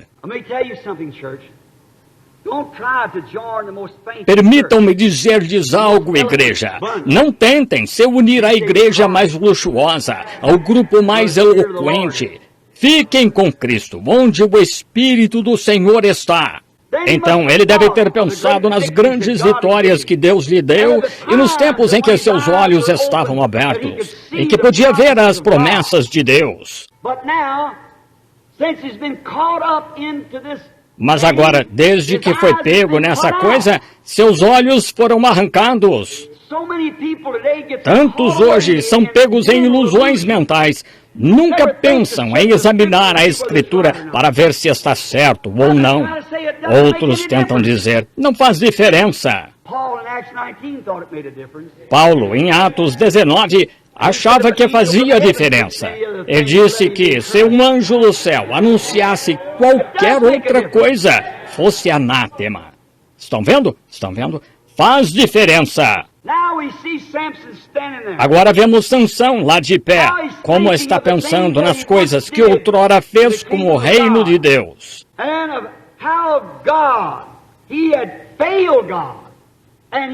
S1: Permitam-me dizer-lhes algo, igreja. Não tentem se unir à igreja mais luxuosa, ao grupo mais eloquente. Fiquem com Cristo, onde o Espírito do Senhor está. Então, ele deve ter pensado nas grandes vitórias que Deus lhe deu e nos tempos em que seus olhos estavam abertos, em que podia ver as promessas de Deus. Mas agora, desde que foi pego nessa coisa, seus olhos foram arrancados. Tantos hoje são pegos em ilusões mentais. Nunca pensam em examinar a Escritura para ver se está certo ou não. Outros tentam dizer, não faz diferença. Paulo, em Atos 19, achava que fazia diferença. Ele disse que se um anjo do céu anunciasse qualquer outra coisa, fosse anátema. Estão vendo? Estão vendo? Faz diferença. Agora vemos Sansão lá de pé, como está pensando nas coisas que outrora fez com o reino de Deus.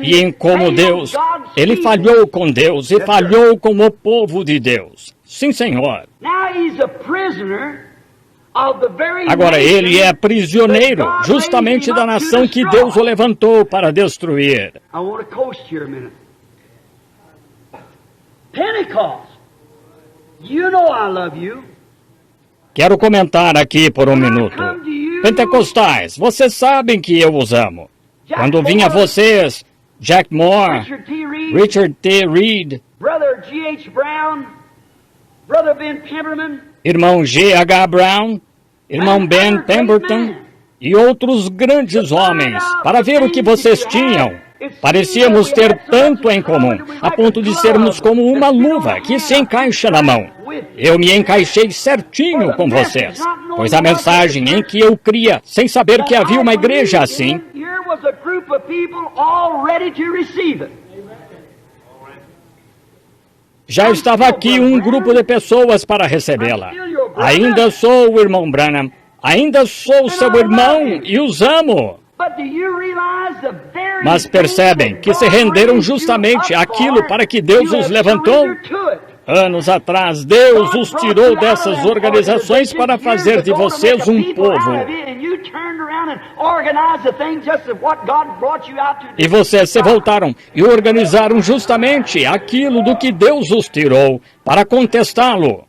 S1: E em como Deus, ele falhou com Deus e falhou com o povo de Deus. Sim, Senhor. Agora ele é prisioneiro, justamente da nação que Deus o levantou para destruir. Quero comentar aqui por um minuto. Pentecostais, vocês sabem que eu os amo. Quando vim a vocês, Jack Moore, Richard T. Reed,
S2: Brother G.H. Brown, Brother Ben Pemberton,
S1: irmão G.H. Brown, irmão Ben Pemberton e outros grandes homens, para ver o que vocês tinham. Parecíamos ter tanto em comum, a ponto de sermos como uma luva que se encaixa na mão. Eu me encaixei certinho com vocês, pois a mensagem em que eu cria, sem saber que havia uma igreja assim, já estava aqui um grupo de pessoas para recebê-la. Ainda sou o irmão Branham, ainda sou seu irmão e os amo. Mas percebem que se renderam justamente àquilo para que Deus os levantou? Anos atrás, Deus os tirou dessas organizações para fazer de vocês um povo. E vocês se voltaram e organizaram justamente aquilo do que Deus os tirou para contestá-lo.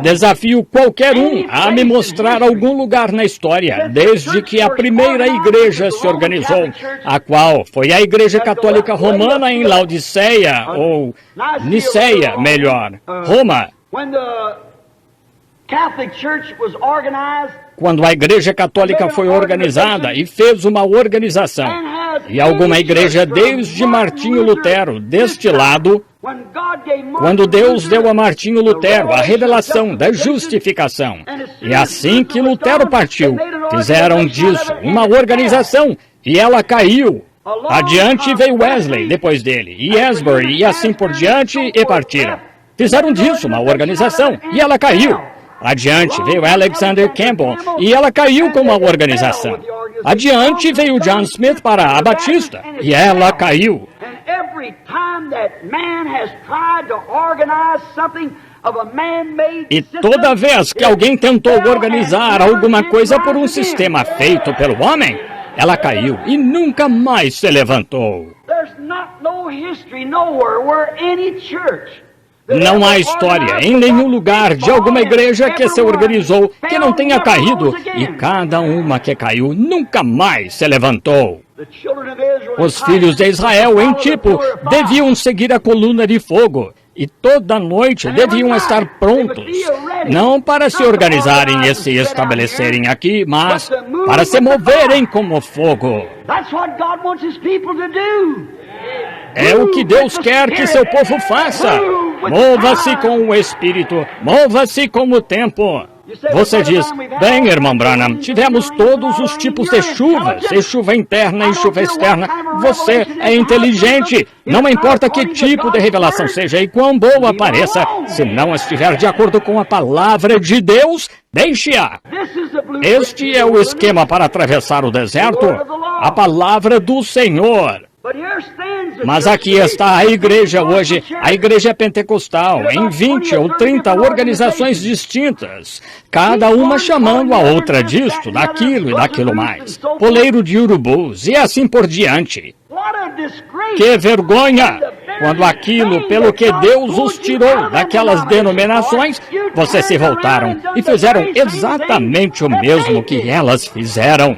S1: Desafio qualquer um a me mostrar algum lugar na história, desde que a primeira igreja se organizou, a qual foi a Igreja Católica Romana em Laodiceia, ou Niceia, melhor, Roma. Quando a Igreja Católica foi organizada e fez uma organização, e alguma igreja desde Martinho Lutero, deste lado, quando Deus deu a Martinho Lutero a revelação da justificação, e assim que Lutero partiu, fizeram disso uma organização, e ela caiu. Adiante veio Wesley depois dele, e Asbury, e assim por diante, e partiram. Fizeram disso uma organização e ela caiu. Adiante veio Alexander Campbell e ela caiu com uma organização. Adiante veio John Smith para a Batista e ela caiu. E toda vez que alguém tentou organizar alguma coisa por um sistema feito pelo homem, ela caiu e nunca mais se levantou. Não há história em nenhum lugar de alguma igreja que se organizou que não tenha caído, e cada uma que caiu nunca mais se levantou. Os filhos de Israel, em tipo, deviam seguir a coluna de fogo, e toda noite deviam estar prontos, não para se organizarem e se estabelecerem aqui, mas para se moverem como fogo. É o que Deus quer que seu povo faça. Mova-se com o Espírito, mova-se com o tempo. Você diz, bem, irmão Branham, tivemos todos os tipos de chuvas, e chuva interna e chuva externa. Você é inteligente. Não importa que tipo de revelação seja e quão boa pareça, se não estiver de acordo com a palavra de Deus, deixe-a. Este é o esquema para atravessar o deserto, a palavra do Senhor. Mas aqui está a igreja hoje, a igreja pentecostal, em 20 ou 30 organizações distintas, cada uma chamando a outra disto, daquilo e daquilo mais, poleiro de urubus e assim por diante. Que vergonha! Quando aquilo pelo que Deus os tirou daquelas denominações, vocês se voltaram e fizeram exatamente o mesmo que elas fizeram.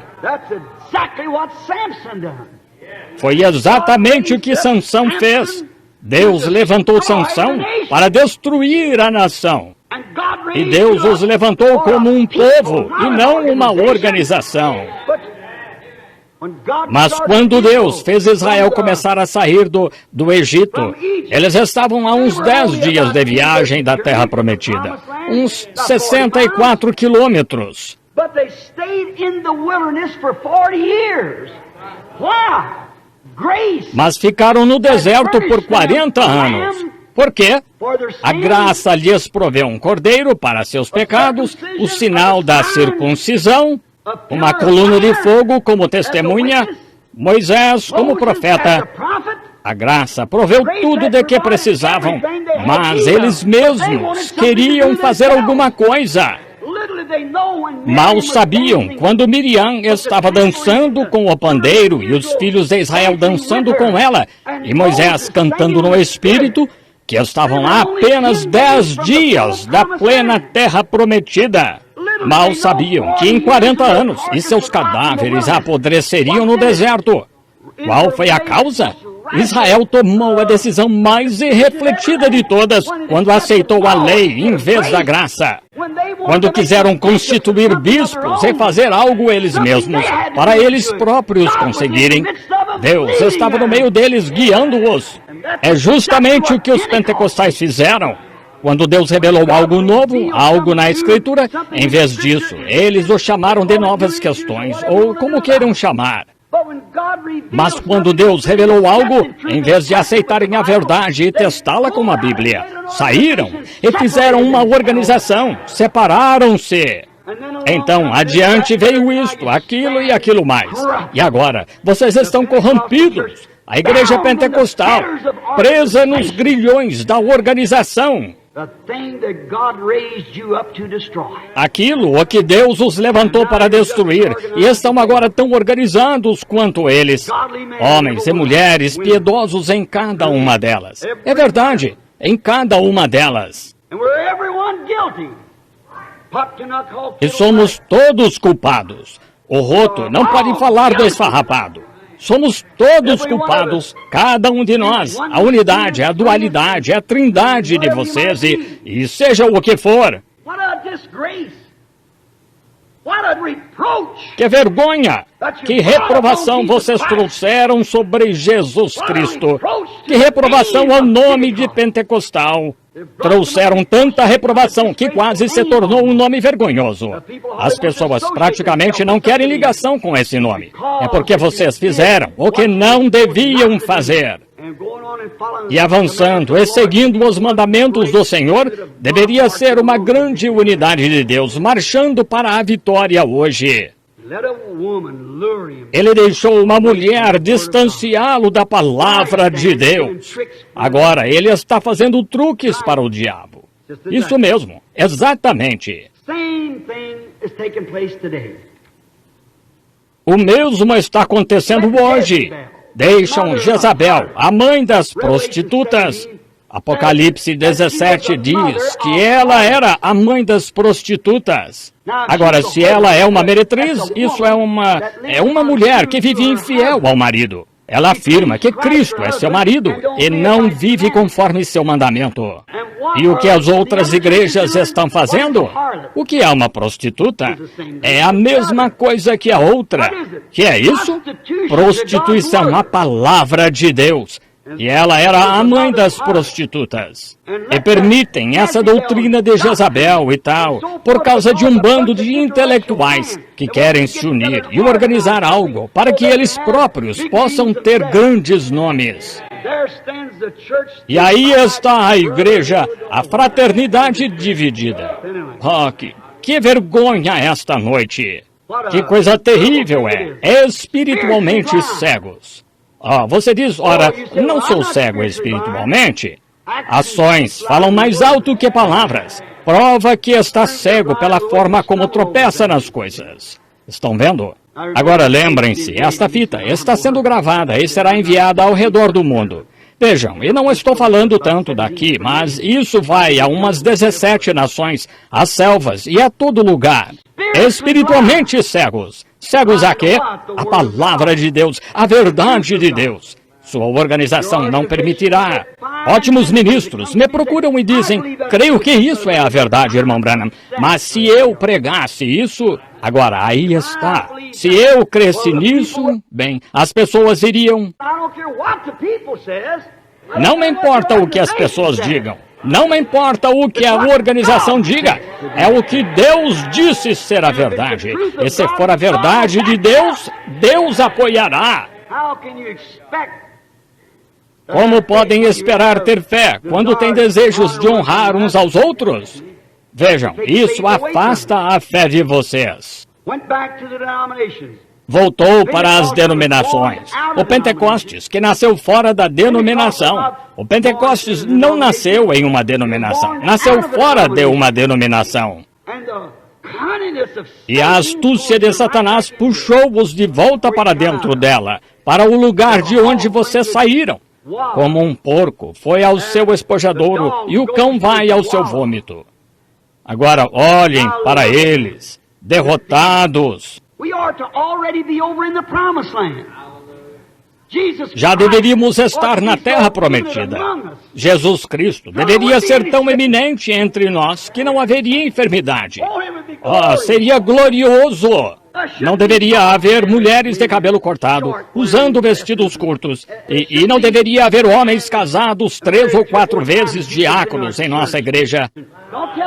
S1: Foi exatamente o que Sansão fez. Deus levantou Sansão para destruir a nação. E Deus os levantou como um povo e não uma organização. Mas quando Deus fez Israel começar a sair do Egito, eles estavam a uns 10 dias de viagem da Terra Prometida, uns 64 quilômetros. Mas ficaram no deserto por 40 anos. Por quê? A graça lhes proveu um cordeiro para seus pecados, o sinal da circuncisão, uma coluna de fogo como testemunha, Moisés como profeta. A graça proveu tudo de que precisavam, mas eles mesmos queriam fazer alguma coisa. Mal sabiam quando Miriam estava dançando com o pandeiro e os filhos de Israel dançando com ela, e Moisés cantando no Espírito, que estavam a apenas 10 dias da plena terra prometida. Mal sabiam que em 40 anos e seus cadáveres apodreceriam no deserto. Qual foi a causa? Israel tomou a decisão mais irrefletida de todas quando aceitou a lei em vez da graça. Quando quiseram constituir bispos e fazer algo eles mesmos, para eles próprios conseguirem, Deus estava no meio deles guiando-os. É justamente o que os pentecostais fizeram. Quando Deus revelou algo novo, algo na Escritura, em vez disso, eles o chamaram de novas questões, ou como queiram chamar. Mas quando Deus revelou algo, em vez de aceitarem a verdade e testá-la com a Bíblia, saíram e fizeram uma organização, separaram-se. Então, adiante veio isto, aquilo e aquilo mais. E agora, vocês estão corrompidos. A igreja pentecostal, presa nos grilhões da organização. Aquilo o que Deus os levantou para destruir, e estão agora tão organizados quanto eles. Homens e mulheres piedosos em cada uma delas. É verdade, em cada uma delas. E somos todos culpados. O roto não pode falar do esfarrapado. Somos todos culpados, cada um de nós. A unidade, a dualidade, a trindade de vocês e seja o que for. Que vergonha! Que reprovação vocês trouxeram sobre Jesus Cristo! Que reprovação ao nome de pentecostal! Trouxeram tanta reprovação que quase se tornou um nome vergonhoso. As pessoas praticamente não querem ligação com esse nome. É porque vocês fizeram o que não deviam fazer. E avançando e seguindo os mandamentos do Senhor, deveria ser uma grande unidade de Deus, marchando para a vitória hoje. Ele deixou uma mulher distanciá-lo da palavra de Deus. Agora ele está fazendo truques para o diabo. Isso mesmo, exatamente. O mesmo está acontecendo hoje. Deixam Jezabel, a mãe das prostitutas. Apocalipse 17 diz que ela era a mãe das prostitutas. Agora, se ela é uma meretriz, isso é uma mulher que vive infiel ao marido. Ela afirma que Cristo é seu marido e não vive conforme seu mandamento. E o que as outras igrejas estão fazendo? O que é uma prostituta? É a mesma coisa que a outra. Que é isso? Prostituição, a palavra de Deus. E ela era a mãe das prostitutas. E permitem essa doutrina de Jezabel e tal, por causa de um bando de intelectuais que querem se unir e organizar algo para que eles próprios possam ter grandes nomes. E aí está a igreja, a fraternidade dividida. Oh, que vergonha esta noite! Que coisa terrível é! Espiritualmente cegos. Você diz, ora, não sou cego espiritualmente. Ações falam mais alto que palavras. Prova que está cego pela forma como tropeça nas coisas. Estão vendo? Agora lembrem-se, esta fita está sendo gravada e será enviada ao redor do mundo. Vejam, e não estou falando tanto daqui, mas isso vai a umas 17 nações, às selvas e a todo lugar. Espiritualmente cegos. Cegos a quê? A palavra de Deus, a verdade de Deus. Sua organização não permitirá. Ótimos ministros me procuram e dizem, creio que isso é a verdade, irmão Branham. Mas se eu pregasse isso, agora aí está. Se eu cresce nisso, bem, as pessoas iriam. Não me importa o que as pessoas digam. Não me importa o que a organização diga. É o que Deus disse ser a verdade. E se for a verdade de Deus, Deus apoiará. Como podem esperar ter fé quando têm desejos de honrar uns aos outros? Vejam, isso afasta a fé de vocês. Voltou para as denominações. O Pentecostes, que nasceu fora da denominação. O Pentecostes não nasceu em uma denominação. Nasceu fora de uma denominação. E a astúcia de Satanás puxou-os de volta para dentro dela, para o lugar de onde vocês saíram. Como um porco foi ao seu espojadouro e o cão vai ao seu vômito. Agora olhem para eles, derrotados. Já deveríamos estar na terra prometida. Jesus Cristo deveria ser tão eminente entre nós que não haveria enfermidade. Seria glorioso. Não deveria haver mulheres de cabelo cortado, usando vestidos curtos. E não deveria haver homens casados 3 ou 4 vezes diáconos em nossa igreja.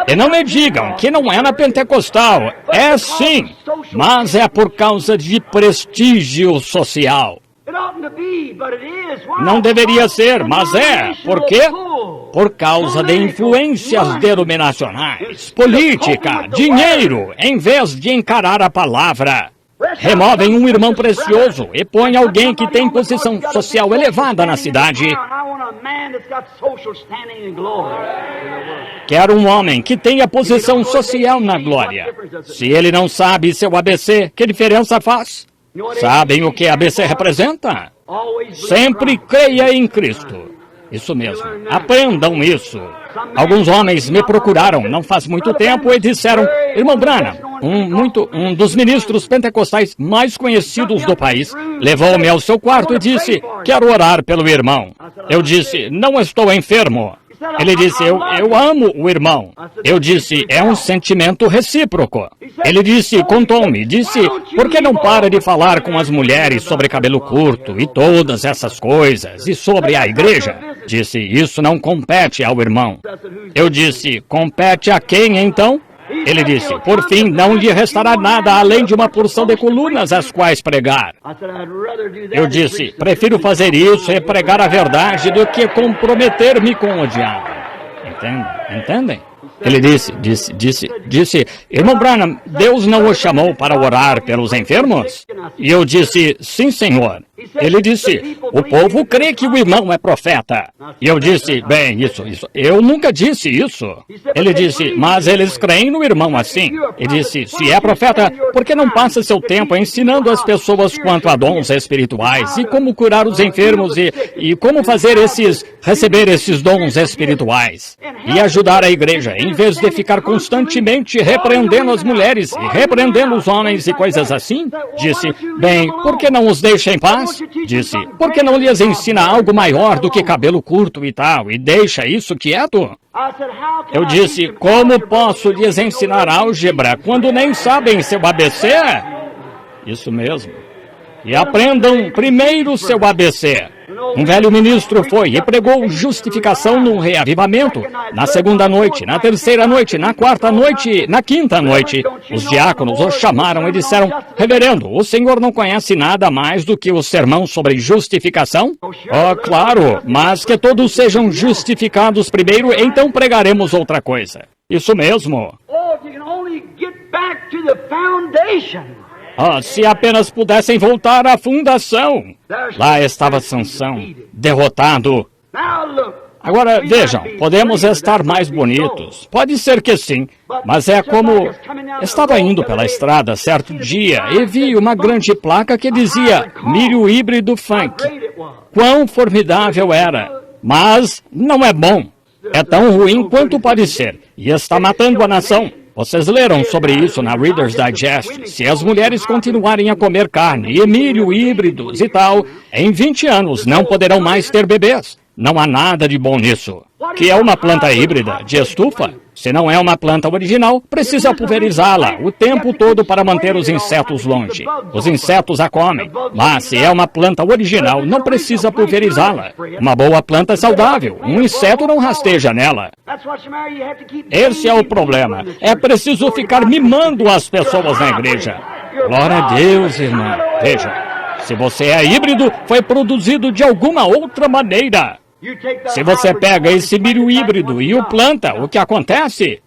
S1: E não me digam que não é na pentecostal. É sim, mas é por causa de prestígio social. Não deveria ser, mas é. Por quê? Por causa de influências denominacionais, política, dinheiro, em vez de encarar a palavra. Removem um irmão precioso e põem alguém que tem posição social elevada na cidade. Quero um homem que tenha posição social na glória. Se ele não sabe seu ABC, que diferença faz? Sabem o que ABC representa? Sempre creia em Cristo. Isso mesmo. Aprendam isso. Alguns homens me procuraram não faz muito tempo e disseram, irmão Branham, um dos ministros pentecostais mais conhecidos do país, levou-me ao seu quarto e disse, quero orar pelo irmão. Eu disse, não estou enfermo. Ele disse, eu amo o irmão. Eu disse, é um sentimento recíproco. Ele disse, contou-me, disse, por que não para de falar com as mulheres sobre cabelo curto e todas essas coisas, e sobre a igreja? Disse, isso não compete ao irmão. Eu disse, compete a quem então? Ele disse, por fim, não lhe restará nada além de uma porção de colunas às quais pregar. Eu disse, prefiro fazer isso e pregar a verdade do que comprometer-me com o diabo. Entendem? Ele disse, irmão Branham, Deus não o chamou para orar pelos enfermos? E eu disse, sim, senhor. Ele disse, o povo crê que o irmão é profeta. E eu disse, bem, isso, eu nunca disse isso. Ele disse, mas eles creem no irmão assim. Ele disse, se é profeta, por que não passa seu tempo ensinando as pessoas quanto a dons espirituais e como curar os enfermos e como receber esses dons espirituais e ajudar a igreja, em vez de ficar constantemente repreendendo as mulheres e repreendendo os homens e coisas assim? Disse, bem, por que não os deixa em paz? Disse, por que não lhes ensina algo maior do que cabelo curto e tal, e deixa isso quieto? Eu disse, como posso lhes ensinar álgebra quando nem sabem seu ABC? Isso mesmo. E aprendam primeiro seu ABC. Um velho ministro foi e pregou justificação no reavivamento. Na segunda noite, na terceira noite, na quarta noite, na quinta noite, os diáconos o chamaram e disseram, reverendo, o senhor não conhece nada mais do que o sermão sobre justificação? Oh, claro, mas que todos sejam justificados primeiro, então pregaremos outra coisa. Isso mesmo. Se apenas pudessem voltar à fundação. Lá estava Sansão, derrotado. Agora, vejam, podemos estar mais bonitos. Pode ser que sim, mas é como... Estava indo pela estrada certo dia e vi uma grande placa que dizia milho híbrido funk. Quão formidável era, mas não é bom. É tão ruim quanto parecer e está matando a nação. Vocês leram sobre isso na Reader's Digest. Se as mulheres continuarem a comer carne e milho híbridos e tal, em 20 anos não poderão mais ter bebês. Não há nada de bom nisso. Que é uma planta híbrida de estufa? Se não é uma planta original, precisa pulverizá-la o tempo todo para manter os insetos longe. Os insetos a comem. Mas se é uma planta original, não precisa pulverizá-la. Uma boa planta é saudável. Um inseto não rasteja nela. Esse é o problema. É preciso ficar mimando as pessoas na igreja. Glória a Deus, irmão. Veja, se você é híbrido, foi produzido de alguma outra maneira. Se você pega esse milho híbrido e o planta, o que acontece?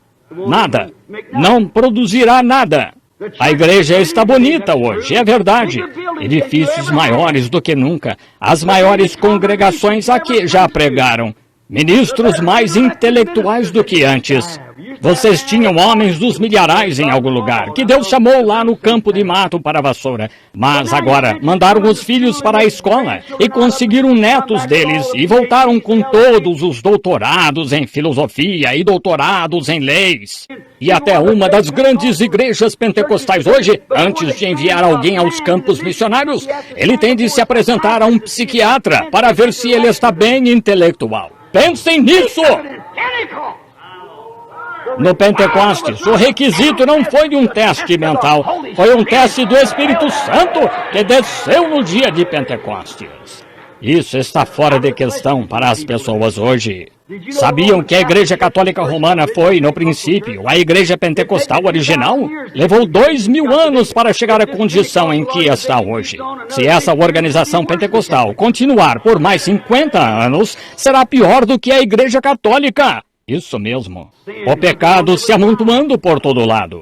S1: Nada. Não produzirá nada. A igreja está bonita hoje, é verdade. Edifícios maiores do que nunca. As maiores congregações aqui já pregaram. Ministros mais intelectuais do que antes. Vocês tinham homens dos milharais em algum lugar, que Deus chamou lá no campo de mato para a vassoura. Mas agora mandaram os filhos para a escola e conseguiram netos deles e voltaram com todos os doutorados em filosofia e doutorados em leis. E até uma das grandes igrejas pentecostais hoje, antes de enviar alguém aos campos missionários, ele tem de se apresentar a um psiquiatra para ver se ele está bem intelectual. Pensem nisso! No Pentecostes, o requisito não foi um teste mental, foi um teste do Espírito Santo que desceu no dia de Pentecostes. Isso está fora de questão para as pessoas hoje. Sabiam que a Igreja Católica Romana foi, no princípio, a Igreja Pentecostal original? Levou 2000 anos para chegar à condição em que está hoje. Se essa organização pentecostal continuar por mais 50 anos, será pior do que a Igreja Católica. Isso mesmo. O pecado se amontoando por todo lado.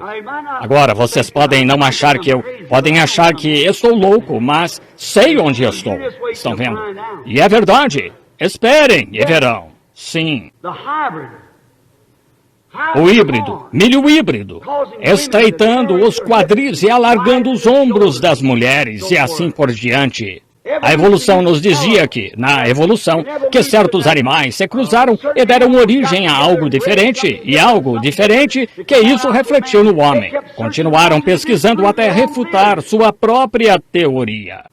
S1: Agora, vocês podem não achar que podem achar que estou louco, mas sei onde estou. Estão vendo? E é verdade. Esperem e verão. Sim. O híbrido, milho híbrido, estreitando os quadris e alargando os ombros das mulheres e assim por diante. A evolução nos dizia que, na evolução, que certos animais se cruzaram e deram origem a algo diferente, e algo diferente que isso refletiu no homem. Continuaram pesquisando até refutar sua própria teoria.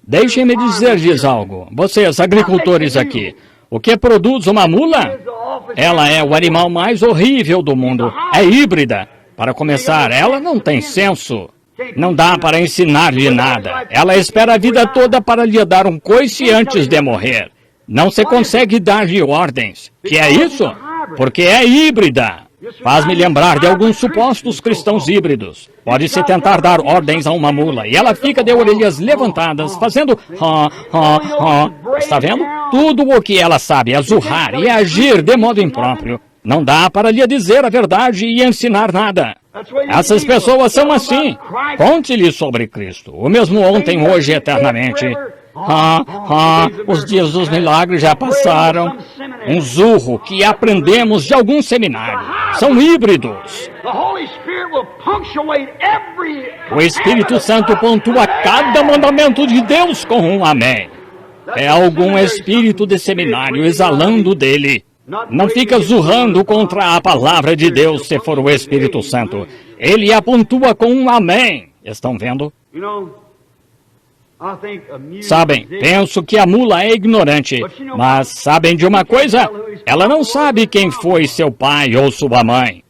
S1: Deixem-me dizer-lhes algo, vocês agricultores aqui. O que produz uma mula? Ela é o animal mais horrível do mundo. É híbrida. Para começar, ela não tem senso. Não dá para ensinar-lhe nada. Ela espera a vida toda para lhe dar um coice antes de morrer. Não se consegue dar-lhe ordens. Que é isso? Porque é híbrida. Faz-me lembrar de alguns supostos cristãos híbridos. Pode-se tentar dar ordens a uma mula e ela fica de orelhas levantadas, fazendo Está vendo? Tudo o que ela sabe é zurrar e agir de modo impróprio. Não dá para lhe dizer a verdade e ensinar nada. Essas pessoas são assim. Conte-lhe sobre Cristo, o mesmo ontem, hoje e eternamente. Os dias dos milagres já passaram. Um zurro que aprendemos de algum seminário. São híbridos. O Espírito Santo pontua cada mandamento de Deus com um amém. É algum espírito de seminário exalando dele. Não fica zurrando contra a palavra de Deus se for o Espírito Santo. Ele a pontua com um amém. Estão vendo? Sabem, penso que a mula é ignorante, mas sabem de uma coisa? Ela não sabe quem foi seu pai ou sua mãe.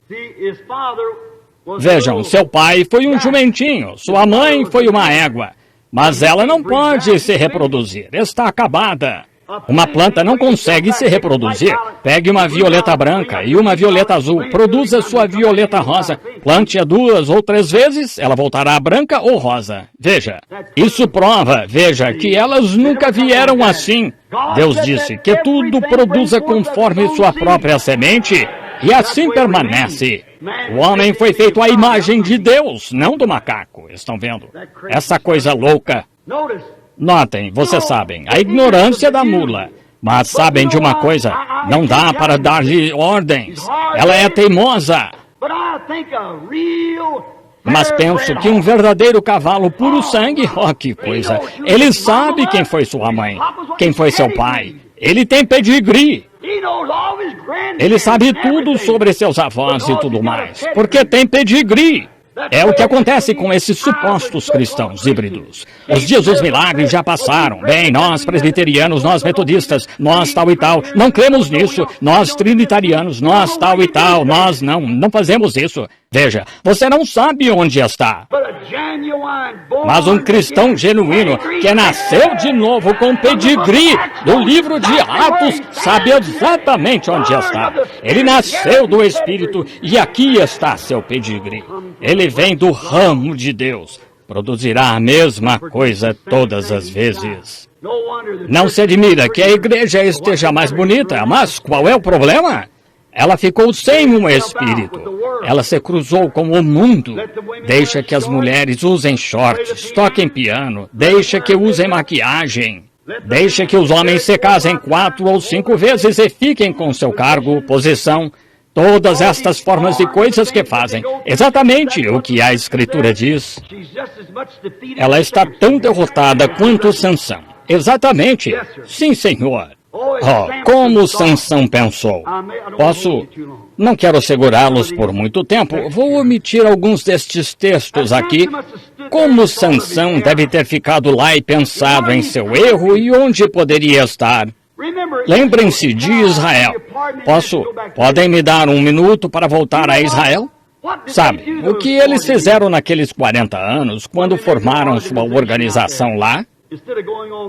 S1: Vejam, seu pai foi um jumentinho, sua mãe foi uma égua, mas ela não pode se reproduzir, está acabada. Uma planta não consegue se reproduzir. Pegue uma violeta branca e uma violeta azul. Produza sua violeta rosa. Plante-a 2 ou 3 vezes, ela voltará branca ou rosa. Veja, isso prova, veja, que elas nunca vieram assim. Deus disse que tudo produza conforme sua própria semente e assim permanece. O homem foi feito à imagem de Deus, não do macaco. Estão vendo? Essa coisa louca. Notem, vocês sabem, a ignorância da mula. Mas sabem de uma coisa, não dá para dar-lhe ordens. Ela é teimosa. Mas penso que um verdadeiro cavalo puro sangue, que coisa. Ele sabe quem foi sua mãe, quem foi seu pai. Ele tem pedigree. Ele sabe tudo sobre seus avós e tudo mais, porque tem pedigree. É o que acontece com esses supostos cristãos híbridos. Os dias dos milagres já passaram. Bem, nós presbiterianos, nós metodistas, nós tal e tal, não cremos nisso. Nós trinitarianos, nós tal e tal, nós não fazemos isso. Veja, você não sabe onde está. Mas um cristão genuíno que nasceu de novo com pedigree do livro de Atos sabe exatamente onde está. Ele nasceu do Espírito e aqui está seu pedigree. Ele vem do ramo de Deus. Produzirá a mesma coisa todas as vezes. Não se admira que a igreja esteja mais bonita, mas qual é o problema? Ela ficou sem um espírito. Ela se cruzou com o mundo. Deixa que as mulheres usem shorts, toquem piano, deixa que usem maquiagem. Deixa que os homens se casem 4 ou 5 vezes e fiquem com seu cargo, posição, todas estas formas de coisas que fazem. Exatamente o que a Escritura diz. Ela está tão derrotada quanto Sansão. Exatamente. Sim, Senhor. Como Sansão pensou. Não quero segurá-los por muito tempo. Vou omitir alguns destes textos aqui. Como Sansão deve ter ficado lá e pensado em seu erro e onde poderia estar. Lembrem-se de Israel. Podem me dar um minuto para voltar a Israel? Sabe, o que eles fizeram naqueles 40 anos, quando formaram sua organização lá?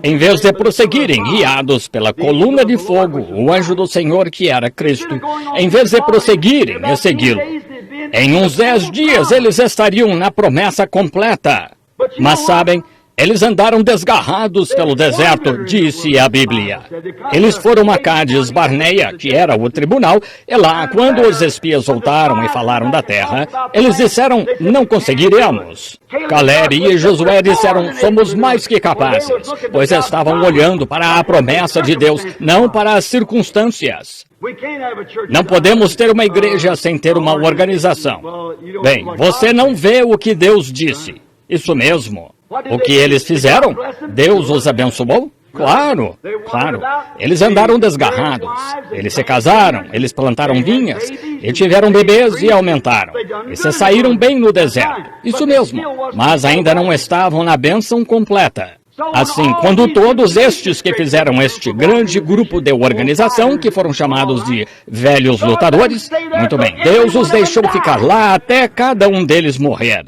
S1: Em vez de prosseguirem guiados pela coluna de fogo, o anjo do Senhor que era Cristo, em vez de prosseguirem e segui-lo, em uns 10 dias eles estariam na promessa completa. Mas sabem, eles andaram desgarrados pelo deserto, disse a Bíblia. Eles foram a Cádiz Barneia, que era o tribunal, e lá, quando os espias voltaram e falaram da terra, eles disseram, não conseguiremos. Caleb e Josué disseram, somos mais que capazes, pois estavam olhando para a promessa de Deus, não para as circunstâncias. Não podemos ter uma igreja sem ter uma organização. Bem, você não vê o que Deus disse. Isso mesmo. O que eles fizeram? Deus os abençoou? Claro, claro. Eles andaram desgarrados. Eles se casaram, eles plantaram vinhas, e tiveram bebês e aumentaram. E se saíram bem no deserto. Isso mesmo. Mas ainda não estavam na bênção completa. Assim, quando todos estes que fizeram este grande grupo de organização, que foram chamados de velhos lutadores, muito bem, Deus os deixou ficar lá até cada um deles morrer.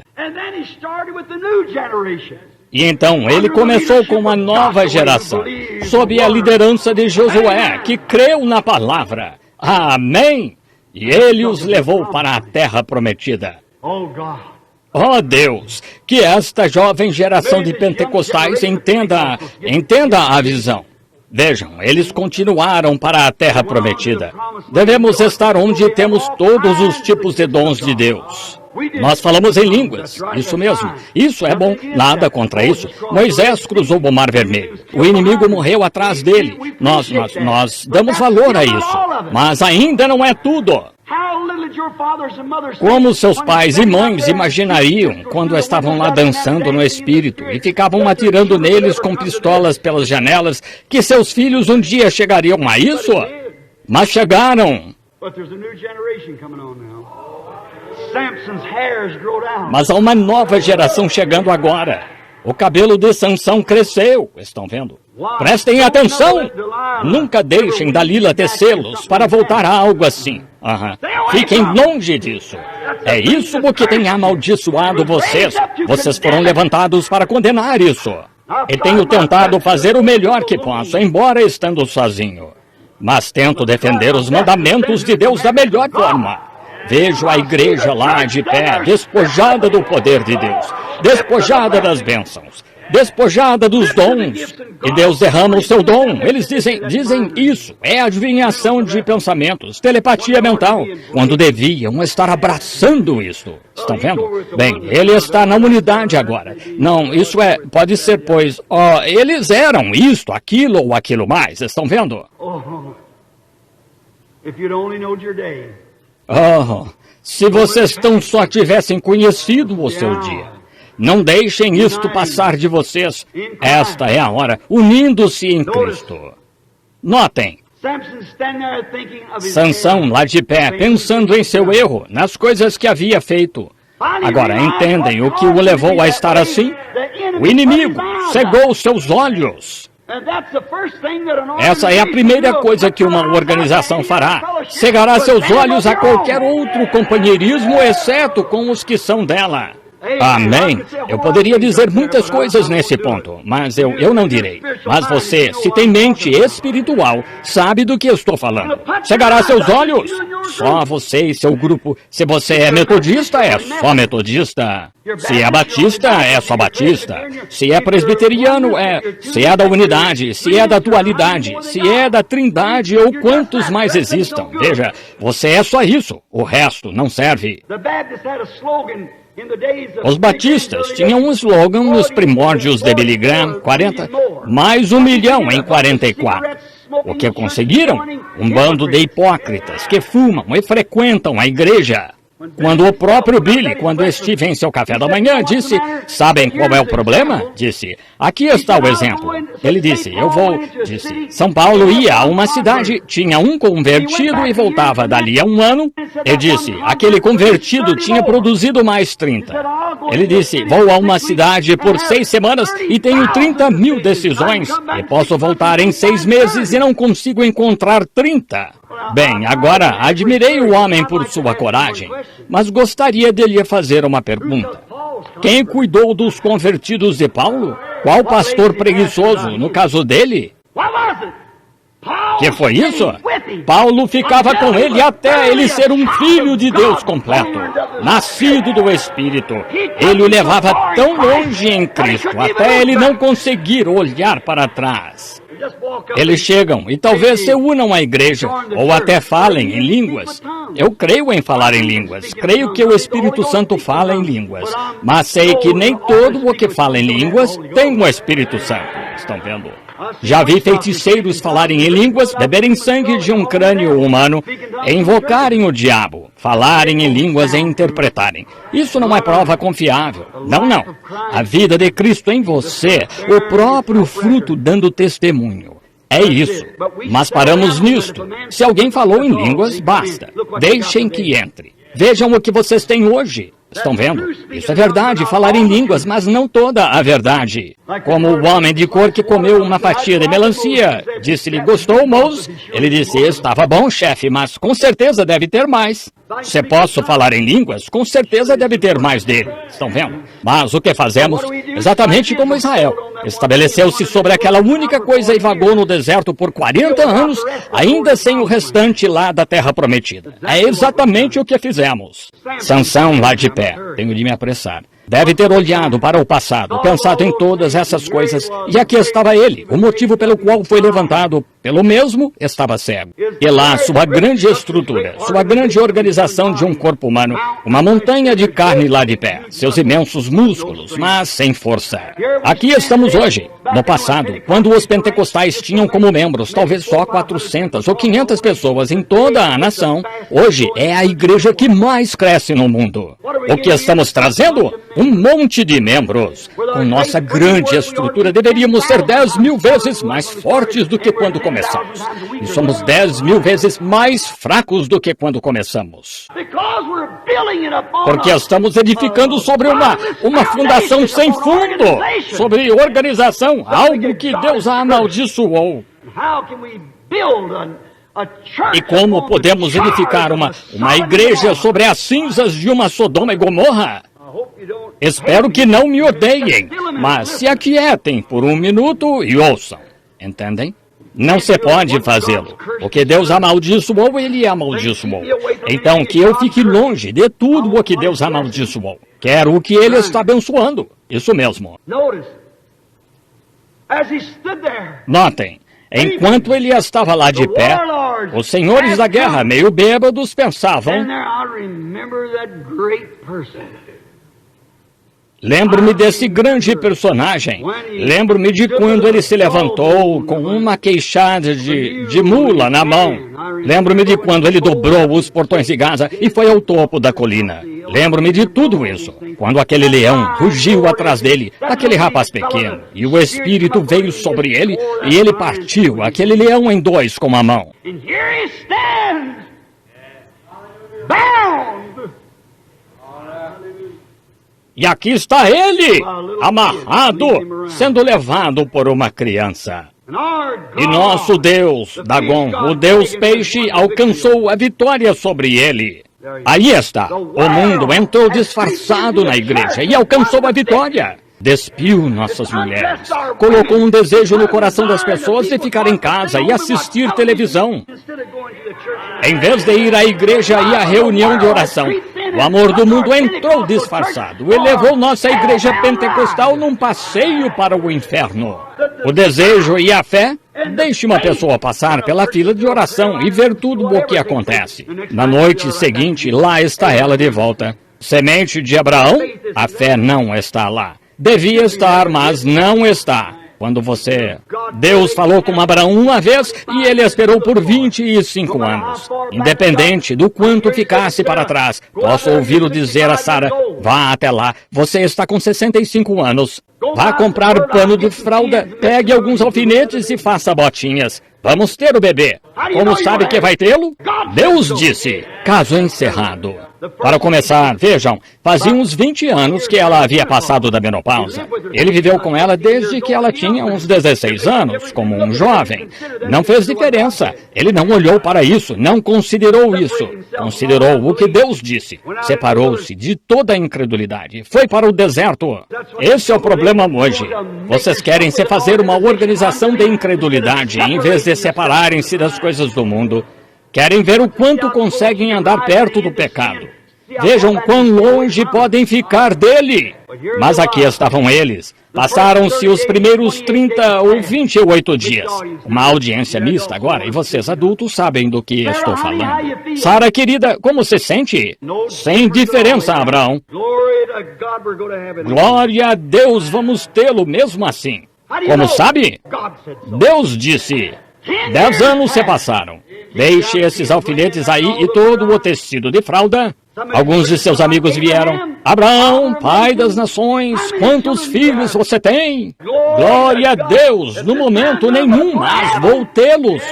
S1: E então ele começou com uma nova geração, sob a liderança de Josué, que creu na palavra. Amém! e ele os levou para a terra prometida.
S2: Oh, God.
S1: Oh Deus, que esta jovem geração de pentecostais entenda a visão. Vejam, eles continuaram para a terra prometida. Devemos estar onde temos todos os tipos de dons de Deus. Nós falamos em línguas, isso mesmo. Isso é bom, nada contra isso. Moisés cruzou o Mar Vermelho. O inimigo morreu atrás dele. Nós damos valor a isso. Mas ainda não é tudo. Como seus pais e mães imaginariam quando estavam lá dançando no Espírito e ficavam atirando neles com pistolas pelas janelas que seus filhos um dia chegariam a isso? Mas chegaram. Mas há uma nova geração chegando agora. O cabelo de Sansão cresceu, estão vendo? Prestem atenção! Nunca deixem Dalila tecê-los para voltar a algo assim. Fiquem longe disso. É isso o que tem amaldiçoado vocês. Vocês foram levantados para condenar isso. E tenho tentado fazer o melhor que posso, embora estando sozinho. Mas tento defender os mandamentos de Deus da melhor forma. Vejo a igreja lá de pé, despojada do poder de Deus, despojada das bênçãos, despojada dos dons. E Deus derrama o seu dom. Eles dizem isso. É adivinhação de pensamentos, telepatia mental, quando deviam estar abraçando isso. Estão vendo? Bem, ele está na unidade agora. Não, isso pode ser, pois, eles eram isto, aquilo ou aquilo mais. Estão vendo? Se vocês tão só tivessem conhecido o seu dia. Não deixem isto passar de vocês. Esta é a hora, unindo-se em Cristo. Notem. Sansão lá de pé, pensando em seu erro, nas coisas que havia feito. Agora, entendem o que o levou a estar assim? O inimigo cegou seus olhos. Essa é a primeira coisa que uma organização fará. Cegará seus olhos a qualquer outro companheirismo, exceto com os que são dela. Amém. Eu poderia dizer muitas coisas nesse ponto, mas eu não direi. Mas você, se tem mente espiritual, sabe do que eu estou falando. Cegará seus olhos. Só você e seu grupo. Se você é metodista, é só metodista. Se é batista, é só batista. Se é presbiteriano, se é da unidade, se é da dualidade, se é da trindade ou quantos mais existam. Veja, você é só isso. O resto não serve. Os batistas tinham um slogan nos primórdios de Billy Graham, mais 1 milhão em 44. O que conseguiram? Um bando de hipócritas que fumam e frequentam a igreja. Quando o próprio Billy, quando estive em seu café da manhã, disse, sabem qual é o problema? Disse, aqui está o exemplo. Ele disse, São Paulo ia a uma cidade, tinha um convertido e voltava dali a um ano. Eu disse, aquele convertido tinha produzido mais 30. Ele disse, vou a uma cidade por 6 semanas e tenho 30 mil decisões e posso voltar em 6 meses e não consigo encontrar 30. Bem, agora, admirei o homem por sua coragem, mas gostaria de lhe fazer uma pergunta. Quem cuidou dos convertidos de Paulo? Qual pastor preguiçoso, no caso dele? Que foi isso? Paulo ficava com ele até ele ser um filho de Deus completo, nascido do Espírito. Ele o levava tão longe em Cristo, até ele não conseguir olhar para trás. Eles chegam e talvez se unam à igreja, ou até falem em línguas. Eu creio em falar em línguas, creio que o Espírito Santo fala em línguas, mas sei que nem todo o que fala em línguas tem o Espírito Santo. Estão vendo? Já vi feiticeiros falarem em línguas, beberem sangue de um crânio humano, e invocarem o diabo, falarem em línguas e interpretarem. Isso não é prova confiável. Não, não. A vida de Cristo em você, o próprio fruto dando testemunho. É isso. Mas paramos nisto. Se alguém falou em línguas, basta. Deixem que entre. Vejam o que vocês têm hoje. Estão vendo? Isso é verdade, falar em línguas, mas não toda a verdade. Como o homem de cor que comeu uma fatia de melancia. Disse-lhe, gostou, Moses? Ele disse, estava bom, chefe, mas com certeza deve ter mais. Se posso falar em línguas, com certeza deve ter mais dele. Estão vendo? Mas o que fazemos? Exatamente como Israel. Estabeleceu-se sobre aquela única coisa e vagou no deserto por 40 anos, ainda sem o restante lá da terra prometida. É exatamente o que fizemos. Sansão lá de pé. Tenho de me apressar. Deve ter olhado para o passado, pensado em todas essas coisas, e aqui estava ele, o motivo pelo qual foi levantado, pelo mesmo, estava cego. E lá, sua grande estrutura, sua grande organização de um corpo humano, uma montanha de carne lá de pé, seus imensos músculos, mas sem força. Aqui estamos hoje. No passado, quando os pentecostais tinham como membros talvez só 400 ou 500 pessoas em toda a nação, hoje é a igreja que mais cresce no mundo. O que estamos trazendo? Um monte de membros. Com nossa grande estrutura, deveríamos ser 10.000 vezes mais fortes do que quando começamos. E somos 10.000 vezes mais fracos do que quando começamos. Porque estamos edificando sobre uma fundação sem fundo, sobre organização, algo que Deus a amaldiçoou. E como podemos edificar uma igreja sobre as cinzas de uma Sodoma e Gomorra? Espero que não me odeiem, mas se aquietem por um minuto e ouçam. Entendem? Não se pode fazê-lo. O que Deus amaldiçoou, Ele amaldiçoou. Então, que eu fique longe de tudo o que Deus amaldiçoou. Quero o que Ele está abençoando. Isso mesmo. Notem, enquanto ele estava lá de pé, os senhores da guerra, meio bêbados, pensavam... Lembro-me desse grande personagem. Lembro-me de quando ele se levantou com uma queixada de mula na mão. Lembro-me de quando ele dobrou os portões de Gaza e foi ao topo da colina. Lembro-me de tudo isso. Quando aquele leão rugiu atrás dele, aquele rapaz pequeno, e o Espírito veio sobre ele, e ele partiu aquele leão em dois com a mão. E aqui está ele, amarrado, sendo levado por uma criança. E nosso Deus, Dagon, o Deus peixe, alcançou a vitória sobre ele. Aí está, o mundo entrou disfarçado na igreja e alcançou a vitória. Despiu nossas mulheres, colocou um desejo no coração das pessoas de ficar em casa e assistir televisão. Em vez de ir à igreja e à reunião de oração, o amor do mundo entrou disfarçado e levou nossa igreja pentecostal num passeio para o inferno. O desejo e a fé, deixe uma pessoa passar pela fila de oração e ver tudo o que acontece. Na noite seguinte, lá está ela de volta. Semente de Abraão, a fé não está lá. Devia estar, mas não está. Quando Deus falou com Abraão uma vez e ele esperou por 25 anos. Independente do quanto ficasse para trás, posso ouvi-lo dizer a Sara, vá até lá, você está com 65 anos. Vá comprar pano de fralda, pegue alguns alfinetes e faça botinhas. Vamos ter o bebê. Como sabe que vai tê-lo? Deus disse. Caso encerrado. Para começar, vejam, fazia uns 20 anos que ela havia passado da menopausa. Ele viveu com ela desde que ela tinha uns 16 anos, como um jovem. Não fez diferença. Ele não olhou para isso, não considerou isso. Considerou o que Deus disse. Separou-se de toda a incredulidade. Foi para o deserto. Esse é o problema hoje. Vocês querem se fazer uma organização de incredulidade, em vez de separarem-se das coisas do mundo. Querem ver o quanto conseguem andar perto do pecado. Vejam quão longe podem ficar dele. Mas aqui estavam eles. Passaram-se os primeiros 30 ou 28 dias. Uma audiência mista agora, e vocês adultos sabem do que estou falando. Sara, querida, como se sente? Sem diferença, Abraão. Glória a Deus, vamos tê-lo mesmo assim. Como sabe? Deus disse. 10 anos se passaram. Deixe esses alfinetes aí e todo o tecido de fralda. Alguns de seus amigos vieram. Abraão, pai das nações, quantos filhos você tem? Glória a Deus, no momento nenhum, mas vou tê-los.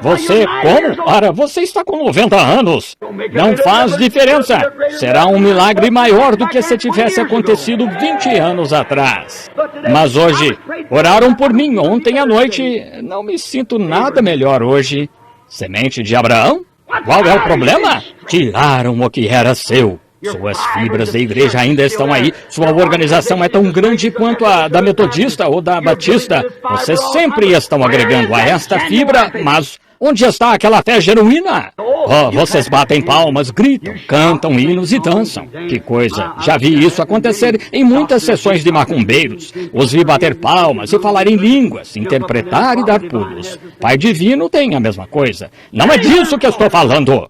S1: Você, como? Ora, você está com 90 anos. Não faz diferença. Será um milagre maior do que se tivesse acontecido 20 anos atrás. Mas hoje, oraram por mim ontem à noite. Não me sinto nada melhor hoje. Semente de Abraão? Qual é o problema? Tiraram o que era seu. Suas fibras da igreja ainda estão aí. Sua organização é tão grande quanto a da Metodista ou da Batista. Vocês sempre estão agregando a esta fibra, mas onde está aquela fé genuína? Oh, vocês batem palmas, gritam, cantam hinos e dançam. Que coisa! Já vi isso acontecer em muitas sessões de macumbeiros. Os vi bater palmas e falar em línguas, interpretar e dar pulos. Pai Divino tem a mesma coisa. Não é disso que eu estou falando.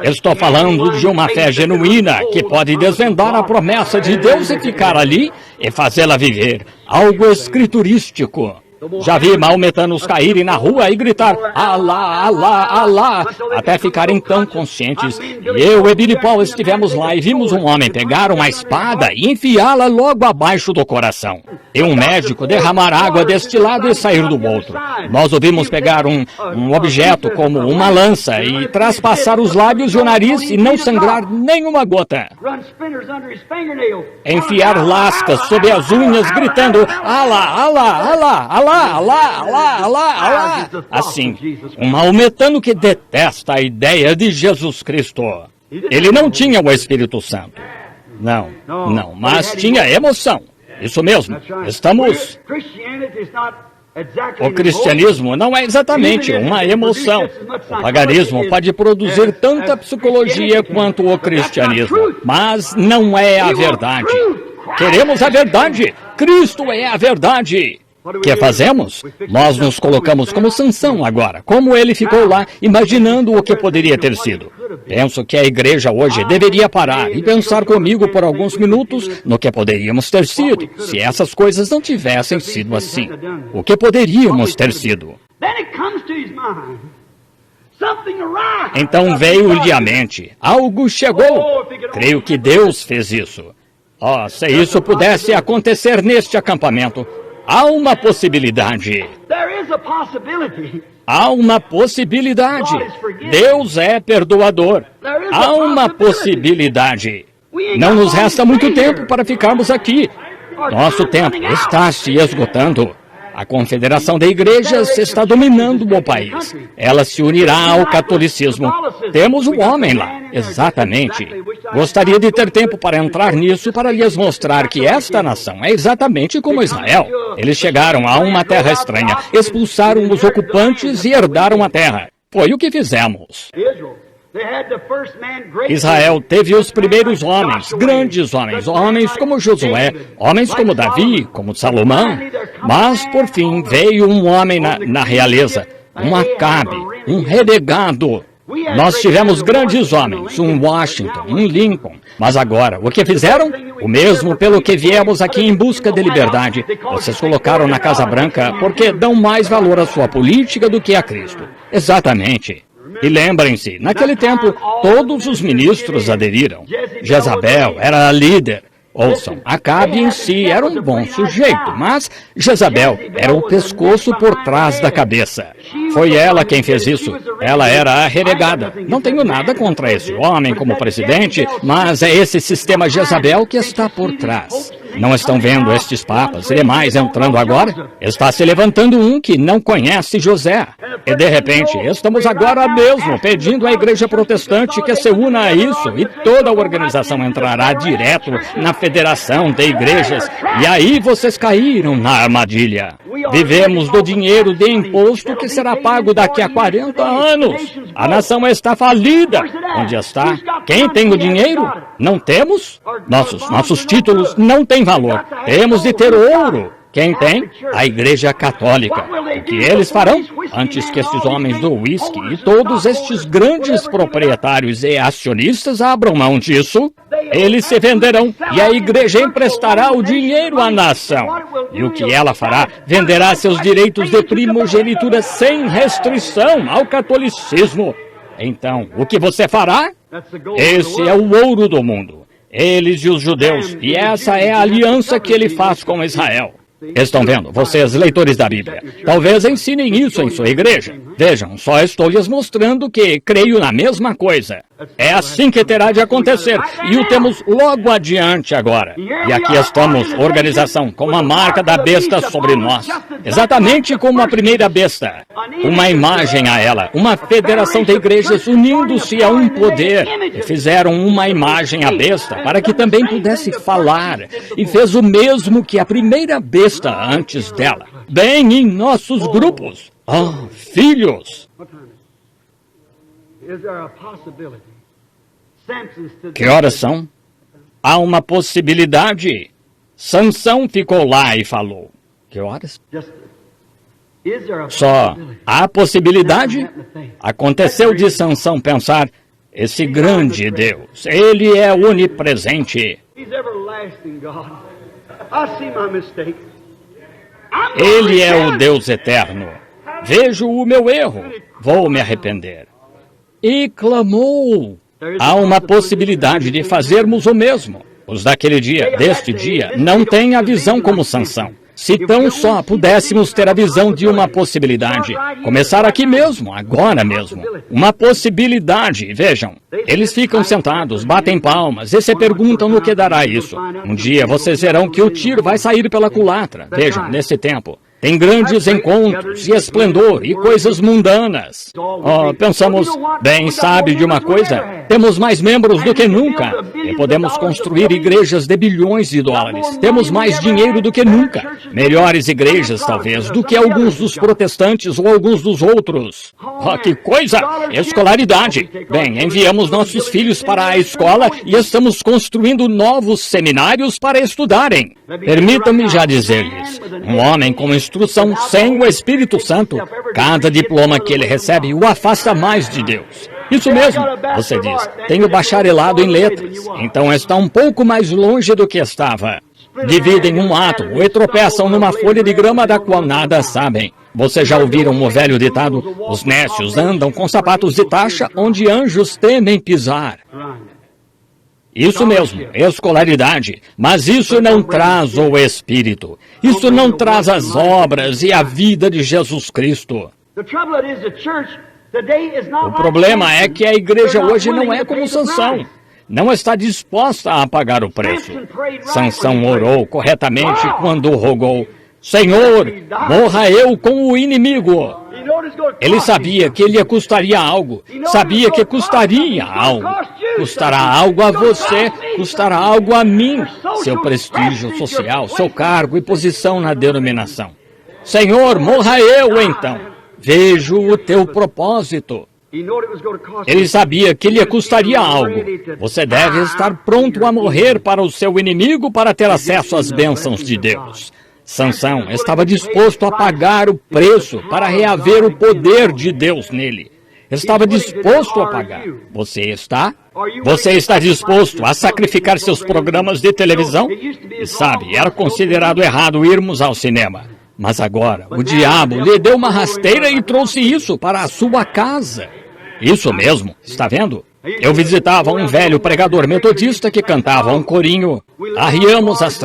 S1: Estou falando de uma fé genuína que pode desvendar a promessa de Deus e ficar ali e fazê-la viver. Algo escriturístico. Já vi maometanos caírem na rua e gritar Alá, Alá, Alá, até ficarem tão conscientes. Eu e Billy Paul estivemos lá e vimos um homem pegar uma espada e enfiá-la logo abaixo do coração. E um médico derramar água deste lado e sair do outro. Nós ouvimos pegar um objeto como uma lança e traspassar os lábios e o nariz e não sangrar nenhuma gota. Enfiar lascas sob as unhas gritando Alá, Alá, Alá, Alá. Alá, Alá, Alá, Alá. Assim, um maometano que detesta a ideia de Jesus Cristo. Ele não tinha o Espírito Santo. Não, mas tinha emoção. Isso mesmo, estamos... O cristianismo não é exatamente uma emoção. O paganismo pode produzir tanta psicologia quanto o cristianismo, mas não é a verdade. Queremos a verdade. Cristo é a verdade. O que fazemos? Nós nos colocamos como Sansão agora, como ele ficou lá, imaginando o que poderia ter sido. Penso que a igreja hoje deveria parar e pensar comigo por alguns minutos no que poderíamos ter sido, se essas coisas não tivessem sido assim. O que poderíamos ter sido? Então veio-lhe à mente, algo chegou. Creio que Deus fez isso. Oh, se isso pudesse acontecer neste acampamento, há uma possibilidade. Há uma possibilidade. Deus é perdoador. Há uma possibilidade. Não nos resta muito tempo para ficarmos aqui. Nosso tempo está se esgotando. A Confederação de Igrejas está dominando o país. Ela se unirá ao catolicismo. Temos um homem lá. Exatamente. Gostaria de ter tempo para entrar nisso para lhes mostrar que esta nação é exatamente como Israel. Eles chegaram a uma terra estranha, expulsaram os ocupantes e herdaram a terra. Foi o que fizemos. Israel teve os primeiros homens, grandes homens, homens como Josué, homens como Davi, como Salomão. Mas, por fim, veio um homem na realeza, um Acabe, um renegado. Nós tivemos grandes homens, um Washington, um Lincoln. Mas agora, o que fizeram? O mesmo pelo que viemos aqui em busca de liberdade. Vocês colocaram na Casa Branca porque dão mais valor à sua política do que a Cristo. Exatamente. E lembrem-se, naquele tempo, todos os ministros aderiram. Jezabel era a líder. Ouçam, Acabe em si era um bom sujeito, mas Jezabel era o pescoço por trás da cabeça. Foi ela quem fez isso. Ela era a renegada. Não tenho nada contra esse homem como presidente, mas é esse sistema Jezabel que está por trás. Não estão vendo estes papas e demais entrando agora? Está se levantando um que não conhece José. E de repente, estamos agora mesmo pedindo à igreja protestante que se una a isso e toda a organização entrará direto na Federação de Igrejas. E aí vocês caíram na armadilha. Vivemos do dinheiro de imposto que será pago daqui a 40 anos. A nação está falida. Onde está? Quem tem o dinheiro? Não temos? Nossos títulos não têm valor. Temos de ter ouro. Quem tem? A Igreja Católica. O que eles farão? Antes que estes homens do uísque e todos estes grandes proprietários e acionistas abram mão disso, eles se venderão e a Igreja emprestará o dinheiro à nação. E o que ela fará? Venderá seus direitos de primogenitura sem restrição ao catolicismo. Então, o que você fará? Esse é o ouro do mundo. Eles e os judeus. E essa é a aliança que ele faz com Israel. Estão vendo, vocês, leitores da Bíblia? Talvez ensinem isso em sua igreja. Vejam, só estou lhes mostrando que creio na mesma coisa. É assim que terá de acontecer. E o temos logo adiante agora. E aqui estamos, organização, com uma marca da besta sobre nós. Exatamente como a primeira besta. Uma imagem a ela. Uma federação de igrejas unindo-se a um poder. E fizeram uma imagem à besta para que também pudesse falar. E fez o mesmo que a primeira besta antes dela. Bem em nossos grupos. Oh, filhos! Que horas são? Há uma possibilidade. Sansão ficou lá e falou. Que horas? Só há possibilidade? Aconteceu de Sansão pensar, esse grande Deus, ele é onipresente. Ele é o Deus eterno. Vejo o meu erro. Vou me arrepender. E clamou. Há uma possibilidade de fazermos o mesmo. Os daquele dia, deste dia, não têm a visão como Sansão. Se tão só pudéssemos ter a visão de uma possibilidade. Começar aqui mesmo, agora mesmo. Uma possibilidade, vejam. Eles ficam sentados, batem palmas e se perguntam no que dará isso. Um dia vocês verão que o tiro vai sair pela culatra. Vejam, nesse tempo. Tem grandes encontros e esplendor e coisas mundanas. Oh, pensamos, bem, sabe de uma coisa? Temos mais membros do que nunca. E podemos construir igrejas de bilhões de dólares. Temos mais dinheiro do que nunca. Melhores igrejas, talvez, do que alguns dos protestantes ou alguns dos outros. Oh, que coisa! Escolaridade. Bem, enviamos nossos filhos para a escola e estamos construindo novos seminários para estudarem. Permitam-me já dizer-lhes, um homem com instrução sem o Espírito Santo, cada diploma que ele recebe o afasta mais de Deus. Isso mesmo, você diz, tenho bacharelado em letras, então está um pouco mais longe do que estava. Dividem um átomo e tropeçam numa folha de grama da qual nada sabem. Vocês já ouviram o velho ditado, os nécios andam com sapatos de taxa onde anjos temem pisar. Isso mesmo, escolaridade. Mas isso não traz o Espírito. Isso não traz as obras e a vida de Jesus Cristo. O problema é que a igreja hoje não é como Sansão. Não está disposta a pagar o preço. Sansão orou corretamente quando rogou, Senhor, morra eu com o inimigo. Ele sabia que ele custaria algo. Sabia que custaria algo. Custará algo a você, custará algo a mim. Seu prestígio social, seu cargo e posição na denominação. Senhor, morra eu então. Vejo o teu propósito. Ele sabia que lhe custaria algo. Você deve estar pronto a morrer para o seu inimigo para ter acesso às bênçãos de Deus. Sansão estava disposto a pagar o preço para reaver o poder de Deus nele. Estava disposto a pagar. Você está? Você está disposto a sacrificar seus programas de televisão? E sabe, era considerado errado irmos ao cinema. Mas agora, o diabo lhe deu uma rasteira e trouxe isso para a sua casa. Isso mesmo, está vendo? Eu visitava um velho pregador metodista que cantava um corinho. Arriamos as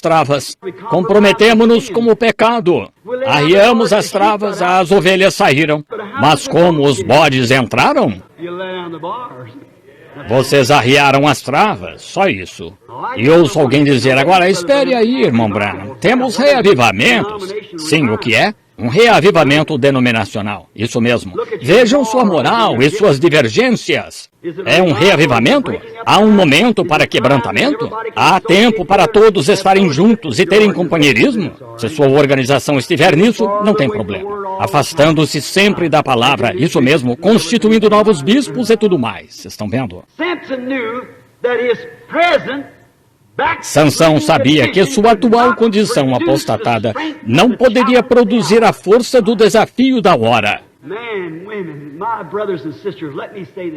S1: travas, comprometemo-nos com o pecado. Arriamos as travas, as ovelhas saíram. Mas como os bodes entraram? Vocês arriaram as travas, só isso. E ouço alguém dizer, agora espere aí, irmão Branham, temos reavivamentos. Sim, o que é? Um reavivamento denominacional. Isso mesmo. Vejam sua moral e suas divergências. É um reavivamento? Há um momento para quebrantamento? Há tempo para todos estarem juntos e terem companheirismo? Se sua organização estiver nisso, não tem problema. Afastando-se sempre da palavra, isso mesmo, constituindo novos bispos e tudo mais. Estão vendo? Sansão sabia que sua atual condição apostatada não poderia produzir a força do desafio da hora.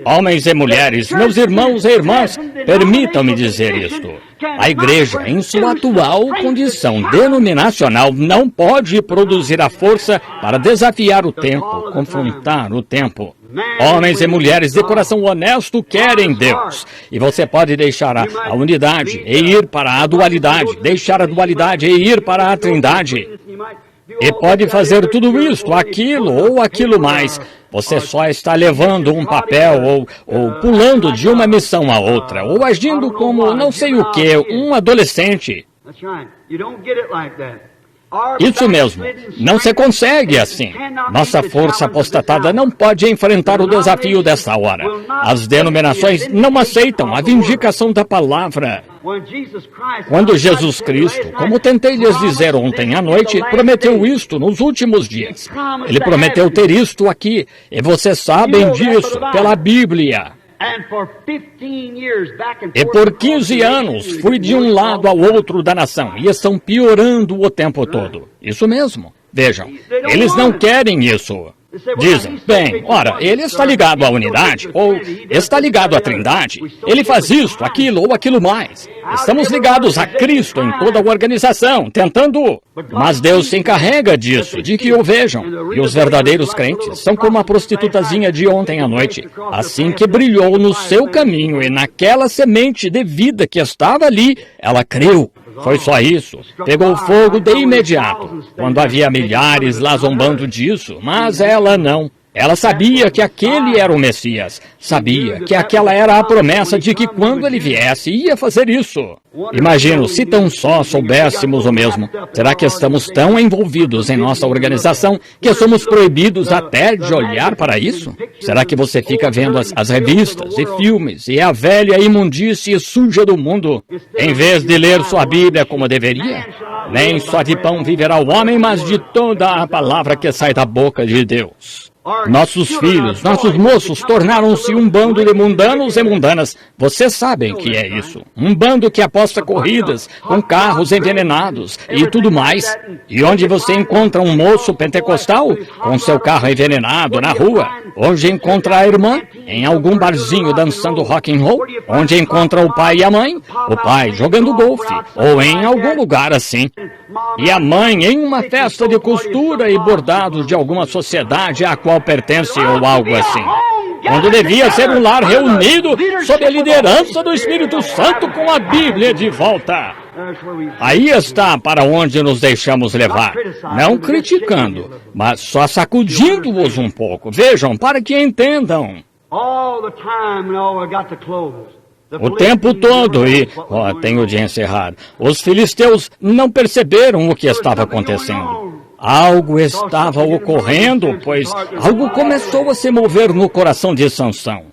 S1: Homens e mulheres, meus irmãos e irmãs, permitam-me dizer isto. A igreja, em sua atual condição denominacional, não pode produzir a força para desafiar o tempo, confrontar o tempo. Homens e mulheres de coração honesto querem Deus. E você pode deixar a unidade e ir para a dualidade, deixar a dualidade e ir para a trindade. E pode fazer tudo isto, aquilo ou aquilo mais. Você só está levando um papel ou pulando de uma missão a outra, ou agindo como não sei o que, um adolescente. Isso mesmo, não se consegue assim. Nossa força apostatada não pode enfrentar o desafio dessa hora. As denominações não aceitam a vindicação da palavra. Quando Jesus Cristo, como tentei lhes dizer ontem à noite, prometeu isto nos últimos dias. Ele prometeu ter isto aqui, e vocês sabem disso pela Bíblia. E por 15 anos fui de um lado ao outro da nação, e estão piorando o tempo todo. Isso mesmo. Vejam, eles não querem isso. Dizem, bem, ora, ele está ligado à unidade, ou está ligado à trindade, ele faz isto, aquilo ou aquilo mais. Estamos ligados a Cristo em toda a organização, tentando... Mas Deus se encarrega disso, de que o vejam. E os verdadeiros crentes são como a prostitutazinha de ontem à noite, assim que brilhou no seu caminho e naquela semente de vida que estava ali, ela creu. Foi só isso. Pegou fogo de imediato, quando havia milhares lá zombando disso, mas ela não. Ela sabia que aquele era o Messias. Sabia que aquela era a promessa de que quando ele viesse, ia fazer isso. Imagino, se tão só soubéssemos o mesmo. Será que estamos tão envolvidos em nossa organização que somos proibidos até de olhar para isso? Será que você fica vendo as revistas e filmes e a velha imundície suja do mundo, em vez de ler sua Bíblia como deveria? Nem só de pão viverá o homem, mas de toda a palavra que sai da boca de Deus. Nossos filhos, nossos moços tornaram-se um bando de mundanos e mundanas. Vocês sabem que é isso. Um bando que aposta corridas, com carros envenenados e tudo mais. E onde você encontra um moço pentecostal com seu carro envenenado na rua? Onde encontra a irmã? Em algum barzinho dançando rock and roll? Onde encontra o pai e a mãe? O pai jogando golfe, ou em algum lugar assim. E a mãe em uma festa de costura e bordados de alguma sociedade a qual pertence ou algo assim. Quando devia ser um lar reunido sob a liderança do Espírito Santo com a Bíblia de volta. Aí está para onde nos deixamos levar. Não criticando, mas só sacudindo-os um pouco. Vejam, para que entendam. O tempo todo, e tenho de encerrar, os filisteus não perceberam o que estava acontecendo. Algo estava ocorrendo, pois algo começou a se mover no coração de Sansão.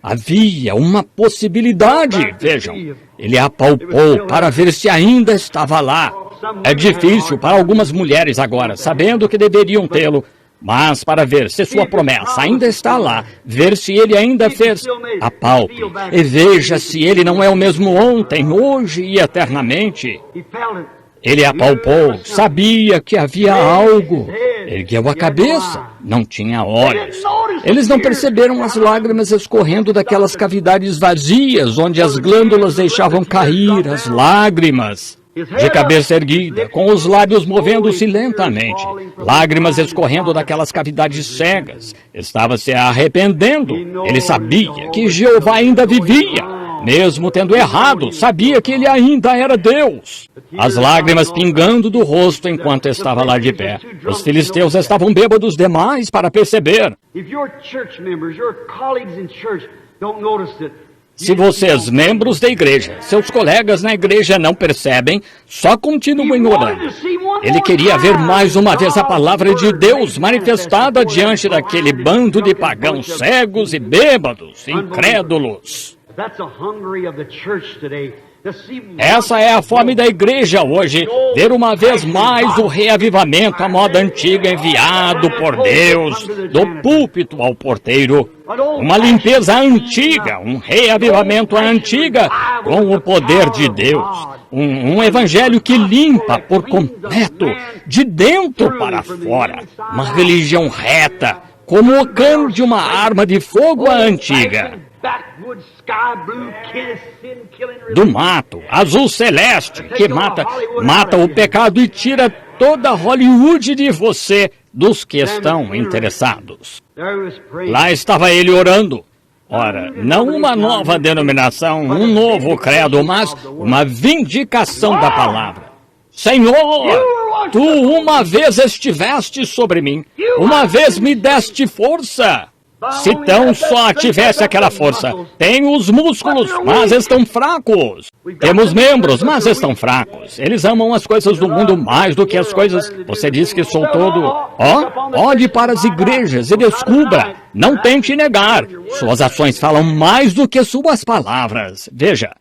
S1: Havia uma possibilidade, vejam. Ele apalpou para ver se ainda estava lá. É difícil para algumas mulheres agora, sabendo que deveriam tê-lo, mas para ver se sua promessa ainda está lá, ver se ele ainda fez, apalpe e veja se ele não é o mesmo ontem, hoje e eternamente. Ele apalpou, sabia que havia algo, ergueu a cabeça, não tinha olhos. Eles não perceberam as lágrimas escorrendo daquelas cavidades vazias, onde as glândulas deixavam cair as lágrimas. De cabeça erguida, com os lábios movendo-se lentamente, lágrimas escorrendo daquelas cavidades cegas. Estava se arrependendo. Ele sabia que Jeová ainda vivia. Mesmo tendo errado, sabia que ele ainda era Deus. As lágrimas pingando do rosto enquanto estava lá de pé. Os filisteus estavam bêbados demais para perceber. Se vocês, membros da igreja, seus colegas na igreja não percebem, só continuam orando. Ele queria ver mais uma vez a palavra de Deus manifestada diante daquele bando de pagãos cegos e bêbados, incrédulos. Essa é a fome da igreja hoje, ver uma vez mais o reavivamento à moda antiga enviado por Deus, do púlpito ao porteiro. Uma limpeza antiga, um reavivamento à antiga com o poder de Deus. Um evangelho que limpa por completo, de dentro para fora. Uma religião reta, como o cano de uma arma de fogo antiga. Do mato, azul celeste, que mata o pecado e tira toda Hollywood de você, dos que estão interessados. Lá estava ele orando. Ora, não uma nova denominação, um novo credo, mas uma vindicação da palavra. Senhor, tu uma vez estiveste sobre mim, uma vez me deste força. Se tão só tivesse aquela força. Tenho os músculos, mas estão fracos. Temos membros, mas estão fracos. Eles amam as coisas do mundo mais do que as coisas... Você diz que sou todo... Olhe para as igrejas e descubra. Não tente negar. Suas ações falam mais do que suas palavras. Veja.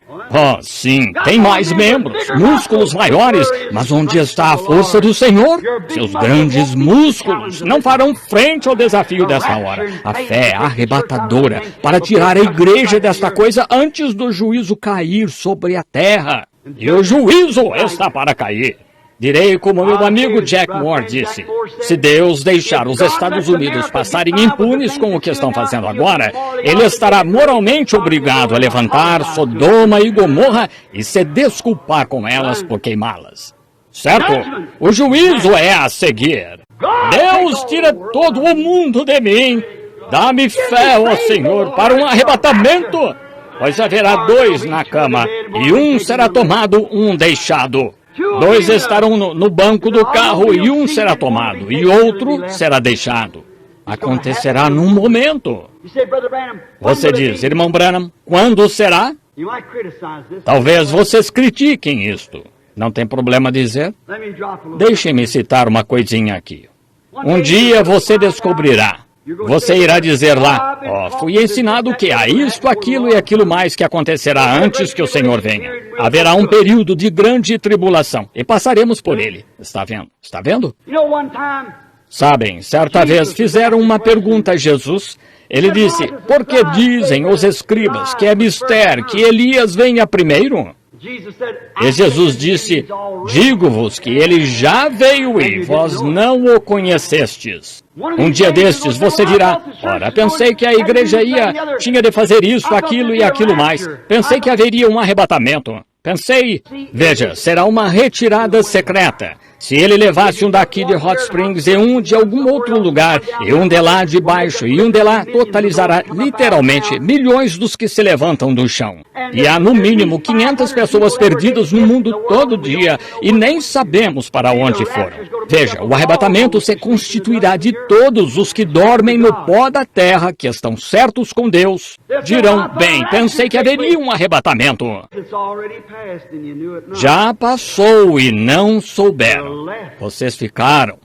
S1: Sim, tem mais membros, músculos maiores, mas onde está a força do Senhor? Seus grandes músculos não farão frente ao desafio desta hora. A fé arrebatadora para tirar a igreja desta coisa antes do juízo cair sobre a terra. E o juízo está para cair. Direi como meu amigo Jack Moore disse, se Deus deixar os Estados Unidos passarem impunes com o que estão fazendo agora, ele estará moralmente obrigado a levantar Sodoma e Gomorra e se desculpar com elas por queimá-las. Certo? O juízo é a seguir. Deus tira todo o mundo de mim. Dá-me fé, ó Senhor, para um arrebatamento, pois haverá 2 na cama, e um será tomado, um deixado. 2 estarão no banco do carro e um será tomado e outro será deixado. Acontecerá num momento. Você diz, irmão Branham, quando será? Talvez vocês critiquem isto. Não tem problema dizer? Deixem-me citar uma coisinha aqui. Um dia você descobrirá. Você irá dizer lá, fui ensinado que há isto, aquilo e aquilo mais que acontecerá antes que o Senhor venha. Haverá um período de grande tribulação e passaremos por ele. Está vendo? Está vendo? Sabem, certa vez fizeram uma pergunta a Jesus. Ele disse, por que dizem os escribas que é mistério que Elias venha primeiro? E Jesus disse, digo-vos que ele já veio e vós não o conhecestes. Um dia destes você dirá, ora, pensei que a igreja tinha de fazer isso, aquilo e aquilo mais. Pensei que haveria um arrebatamento. Pensei, veja, será uma retirada secreta. Se ele levasse um daqui de Hot Springs e um de algum outro lugar, e um de lá de baixo, e um de lá, totalizará literalmente milhões dos que se levantam do chão. E há no mínimo 500 pessoas perdidas no mundo todo dia, e nem sabemos para onde foram. Veja, o arrebatamento se constituirá de todos os que dormem no pó da terra, que estão certos com Deus. Dirão, bem, pensei que haveria um arrebatamento. Já passou e não souberam. Vocês ficaram.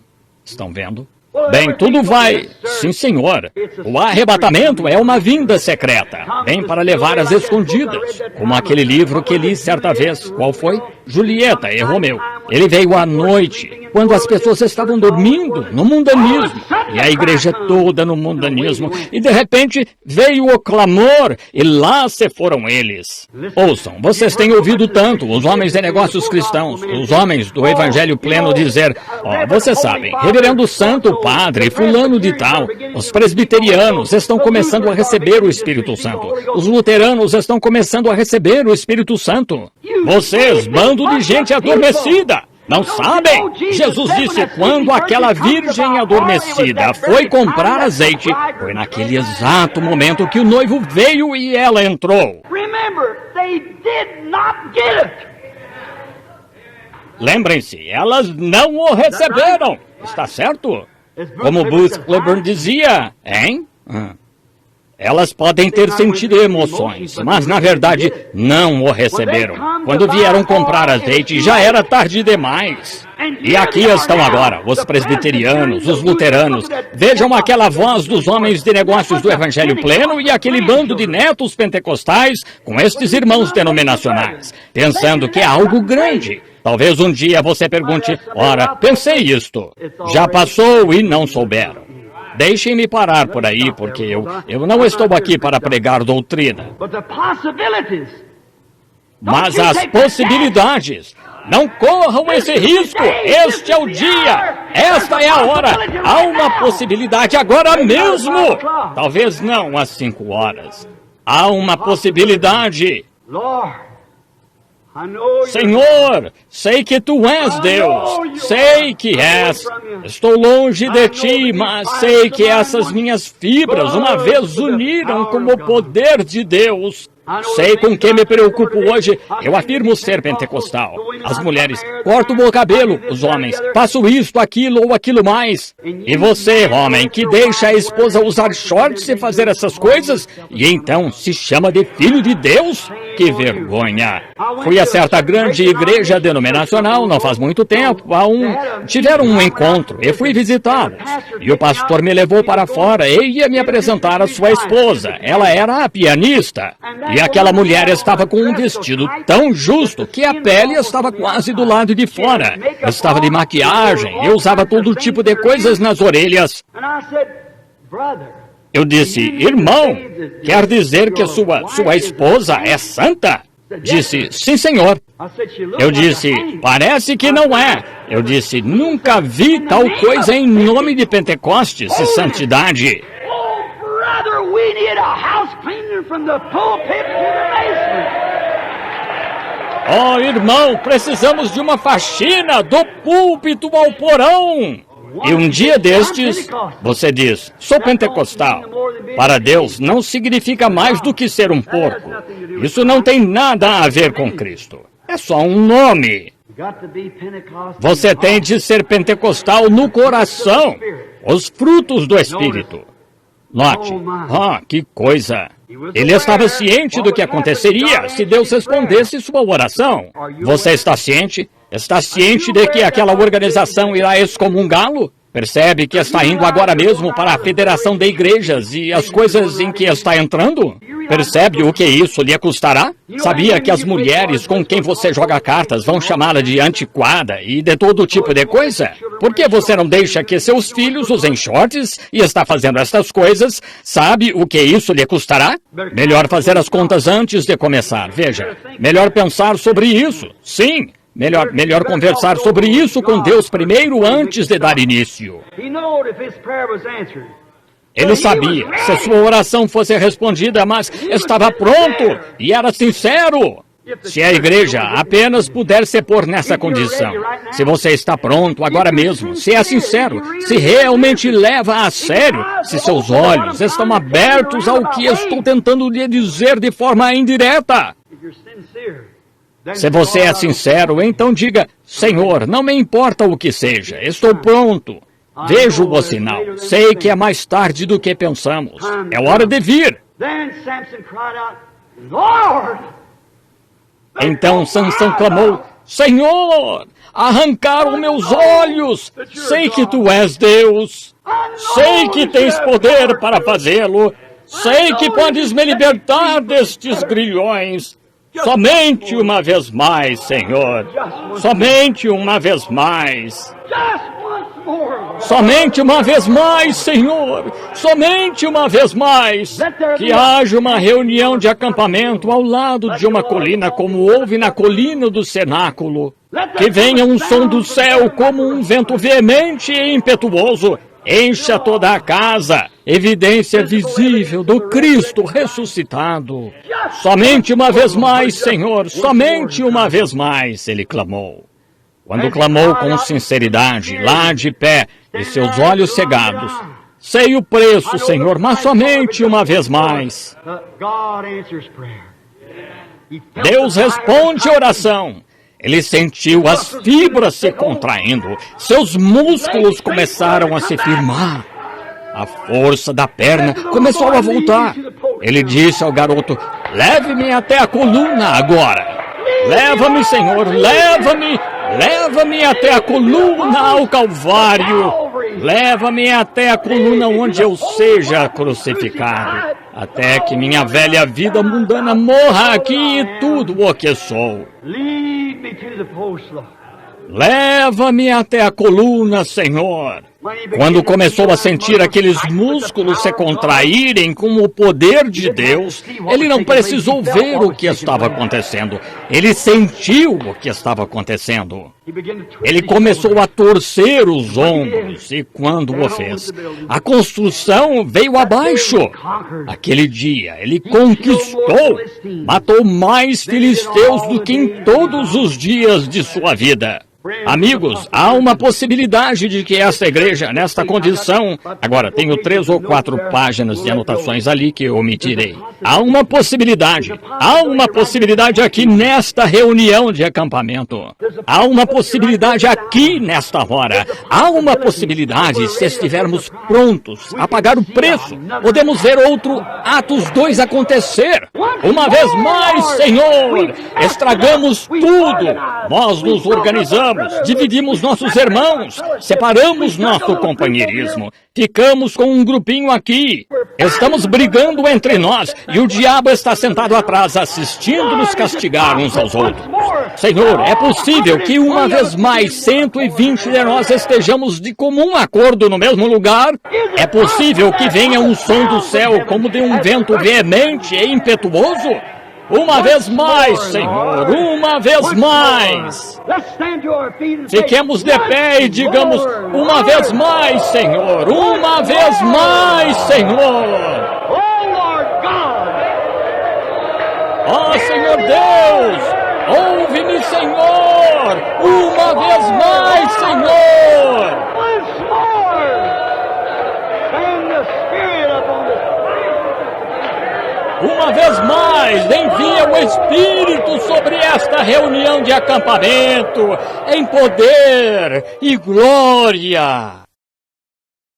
S1: Estão vendo? Bem, tudo vai... Sim, senhor. O arrebatamento é uma vinda secreta. Vem para levar as escondidas. Como aquele livro que li certa vez. Qual foi? Julieta e Romeu. Ele veio à noite, quando as pessoas estavam dormindo, no mundanismo. E a igreja toda no mundanismo. E de repente veio o clamor, e lá se foram eles. Ouçam, vocês têm ouvido tanto, os homens de negócios cristãos, os homens do evangelho pleno dizer, vocês sabem, reverendo santo, padre, fulano de tal, os presbiterianos estão começando a receber o Espírito Santo. Os luteranos estão começando a receber o Espírito Santo. Vocês, bando de gente adormecida! Não sabem? Jesus disse, quando aquela virgem adormecida foi comprar azeite, foi naquele exato momento que o noivo veio e ela entrou. Lembrem-se, elas não o receberam. Está certo? Como Booth Cliburn dizia, hein? Elas podem ter sentido emoções, mas na verdade não o receberam. Quando vieram comprar azeite, já era tarde demais. E aqui estão agora, os presbiterianos, os luteranos. Vejam aquela voz dos homens de negócios do Evangelho Pleno e aquele bando de netos pentecostais com estes irmãos denominacionais, pensando que é algo grande. Talvez um dia você pergunte, ora, pensei isto. Já passou e não souberam. Deixem-me parar por aí, porque eu não estou aqui para pregar doutrina. Mas as possibilidades, Não corram esse risco! Este é o dia! Esta é a hora! Há uma possibilidade agora mesmo! Talvez não às 5 horas. Há uma possibilidade! Senhor, sei que Tu és Deus, sei que és. Estou longe de Ti, mas sei que essas minhas fibras uma vez uniram com o poder de Deus. Sei com quem me preocupo hoje. Eu afirmo ser pentecostal. As mulheres cortam o cabelo, os homens faço isto, aquilo ou aquilo mais. E você, homem, que deixa a esposa usar shorts e fazer essas coisas, e então se chama de filho de Deus? Que vergonha! Fui a certa grande igreja denominacional não faz muito tempo. Tiveram um encontro. Eu fui visitá-los. E o pastor me levou para fora e ia me apresentar a sua esposa. Ela era a pianista. E aquela mulher estava com um vestido tão justo que a pele estava quase do lado de fora. Estava de maquiagem e usava todo tipo de coisas nas orelhas. Eu disse, irmão, quer dizer que sua esposa é santa? Disse, sim, senhor. Eu disse, parece que não é. Eu disse, nunca vi tal coisa em nome de Pentecostes e santidade.
S2: We need a house cleaner from the pulpit to the basement.
S1: Oh, irmão, precisamos de uma faxina do púlpito ao porão. E um dia destes, você diz, sou pentecostal. Para Deus não significa mais do que ser um porco. Isso não tem nada a ver com Cristo. É só um nome. Você tem de ser pentecostal no coração. Os frutos do Espírito. Note, que coisa! Ele estava ciente do que aconteceria se Deus respondesse sua oração. Você está ciente? Está ciente de que aquela organização irá excomungá-lo? Percebe que está indo agora mesmo para a Federação de Igrejas e as coisas em que está entrando? Percebe o que isso lhe custará? Sabia que as mulheres com quem você joga cartas vão chamá-la de antiquada e de todo tipo de coisa? Por que você não deixa que seus filhos usem shorts e está fazendo estas coisas? Sabe o que isso lhe custará? Melhor fazer as contas antes de começar. Veja, melhor pensar sobre isso. Sim. Melhor conversar sobre isso com Deus primeiro antes de dar início. Ele sabia se sua oração fosse respondida, mas estava pronto e era sincero. Se a igreja apenas puder se pôr nessa condição, se você está pronto agora mesmo, se é sincero, se realmente leva a sério, se seus olhos estão abertos ao que estou tentando lhe dizer de forma indireta. Se você é sincero, então diga, Senhor, não me importa o que seja, estou pronto. Vejo o sinal, sei que é mais tarde do que pensamos. É hora de vir. Então Sansão clamou, Senhor, arrancaram meus olhos. Sei que Tu és Deus. Sei que tens poder para fazê-lo. Sei que podes me libertar destes grilhões. Somente uma vez mais, Senhor. Somente uma vez mais. Somente uma vez mais, Senhor. Somente uma vez mais. Que haja uma reunião de acampamento ao lado de uma colina, como houve na colina do cenáculo. Que venha um som do céu como um vento veemente e impetuoso. Encha toda a casa, evidência visível do Cristo ressuscitado. Somente uma vez mais, Senhor, somente uma vez mais, ele clamou. Quando clamou com sinceridade, lá de pé, e seus olhos cegados, sei o preço, Senhor, mas somente uma vez mais. Deus responde a oração. Ele sentiu as fibras se contraindo. Seus músculos começaram a se firmar. A força da perna começou a voltar. Ele disse ao garoto, leve-me até a coluna agora. Leva-me, Senhor, leva-me. Leva-me até a coluna ao Calvário. Leva-me até a coluna onde eu seja crucificado. Até que minha velha vida mundana morra aqui e tudo o que sou. Leva-me até a coluna, Senhor. Quando começou a sentir aqueles músculos se contraírem com o poder de Deus, ele não precisou ver o que estava acontecendo. Ele sentiu o que estava acontecendo. Ele começou a torcer os ombros e quando o fez, a construção veio abaixo. Aquele dia, ele conquistou, matou mais filisteus do que em todos os dias de sua vida. Amigos, há uma possibilidade de que esta igreja, nesta condição... Agora, tenho 3 ou 4 páginas de anotações ali que eu omitirei. Há uma possibilidade aqui nesta reunião de acampamento. Há uma possibilidade aqui nesta hora. Há uma possibilidade, se estivermos prontos a pagar o preço. Podemos ver outro Atos 2 acontecer. Uma vez mais, Senhor, estragamos tudo. Nós nos organizamos. Dividimos nossos irmãos, separamos nosso companheirismo, ficamos com um grupinho aqui, estamos brigando entre nós e o diabo está sentado atrás assistindo-nos castigar uns aos outros. Senhor, é possível que uma vez mais 120 de nós estejamos de comum acordo no mesmo lugar? É possível que venha um som do céu como de um vento veemente e impetuoso? Uma vez mais, Senhor, uma vez mais. Fiquemos de pé e digamos, uma vez mais, Senhor, uma vez mais, Senhor. Ó Senhor Deus, ouve-me, Senhor, uma vez mais, Senhor. Uma vez mais, envia o Espírito sobre esta reunião de acampamento, em poder e glória.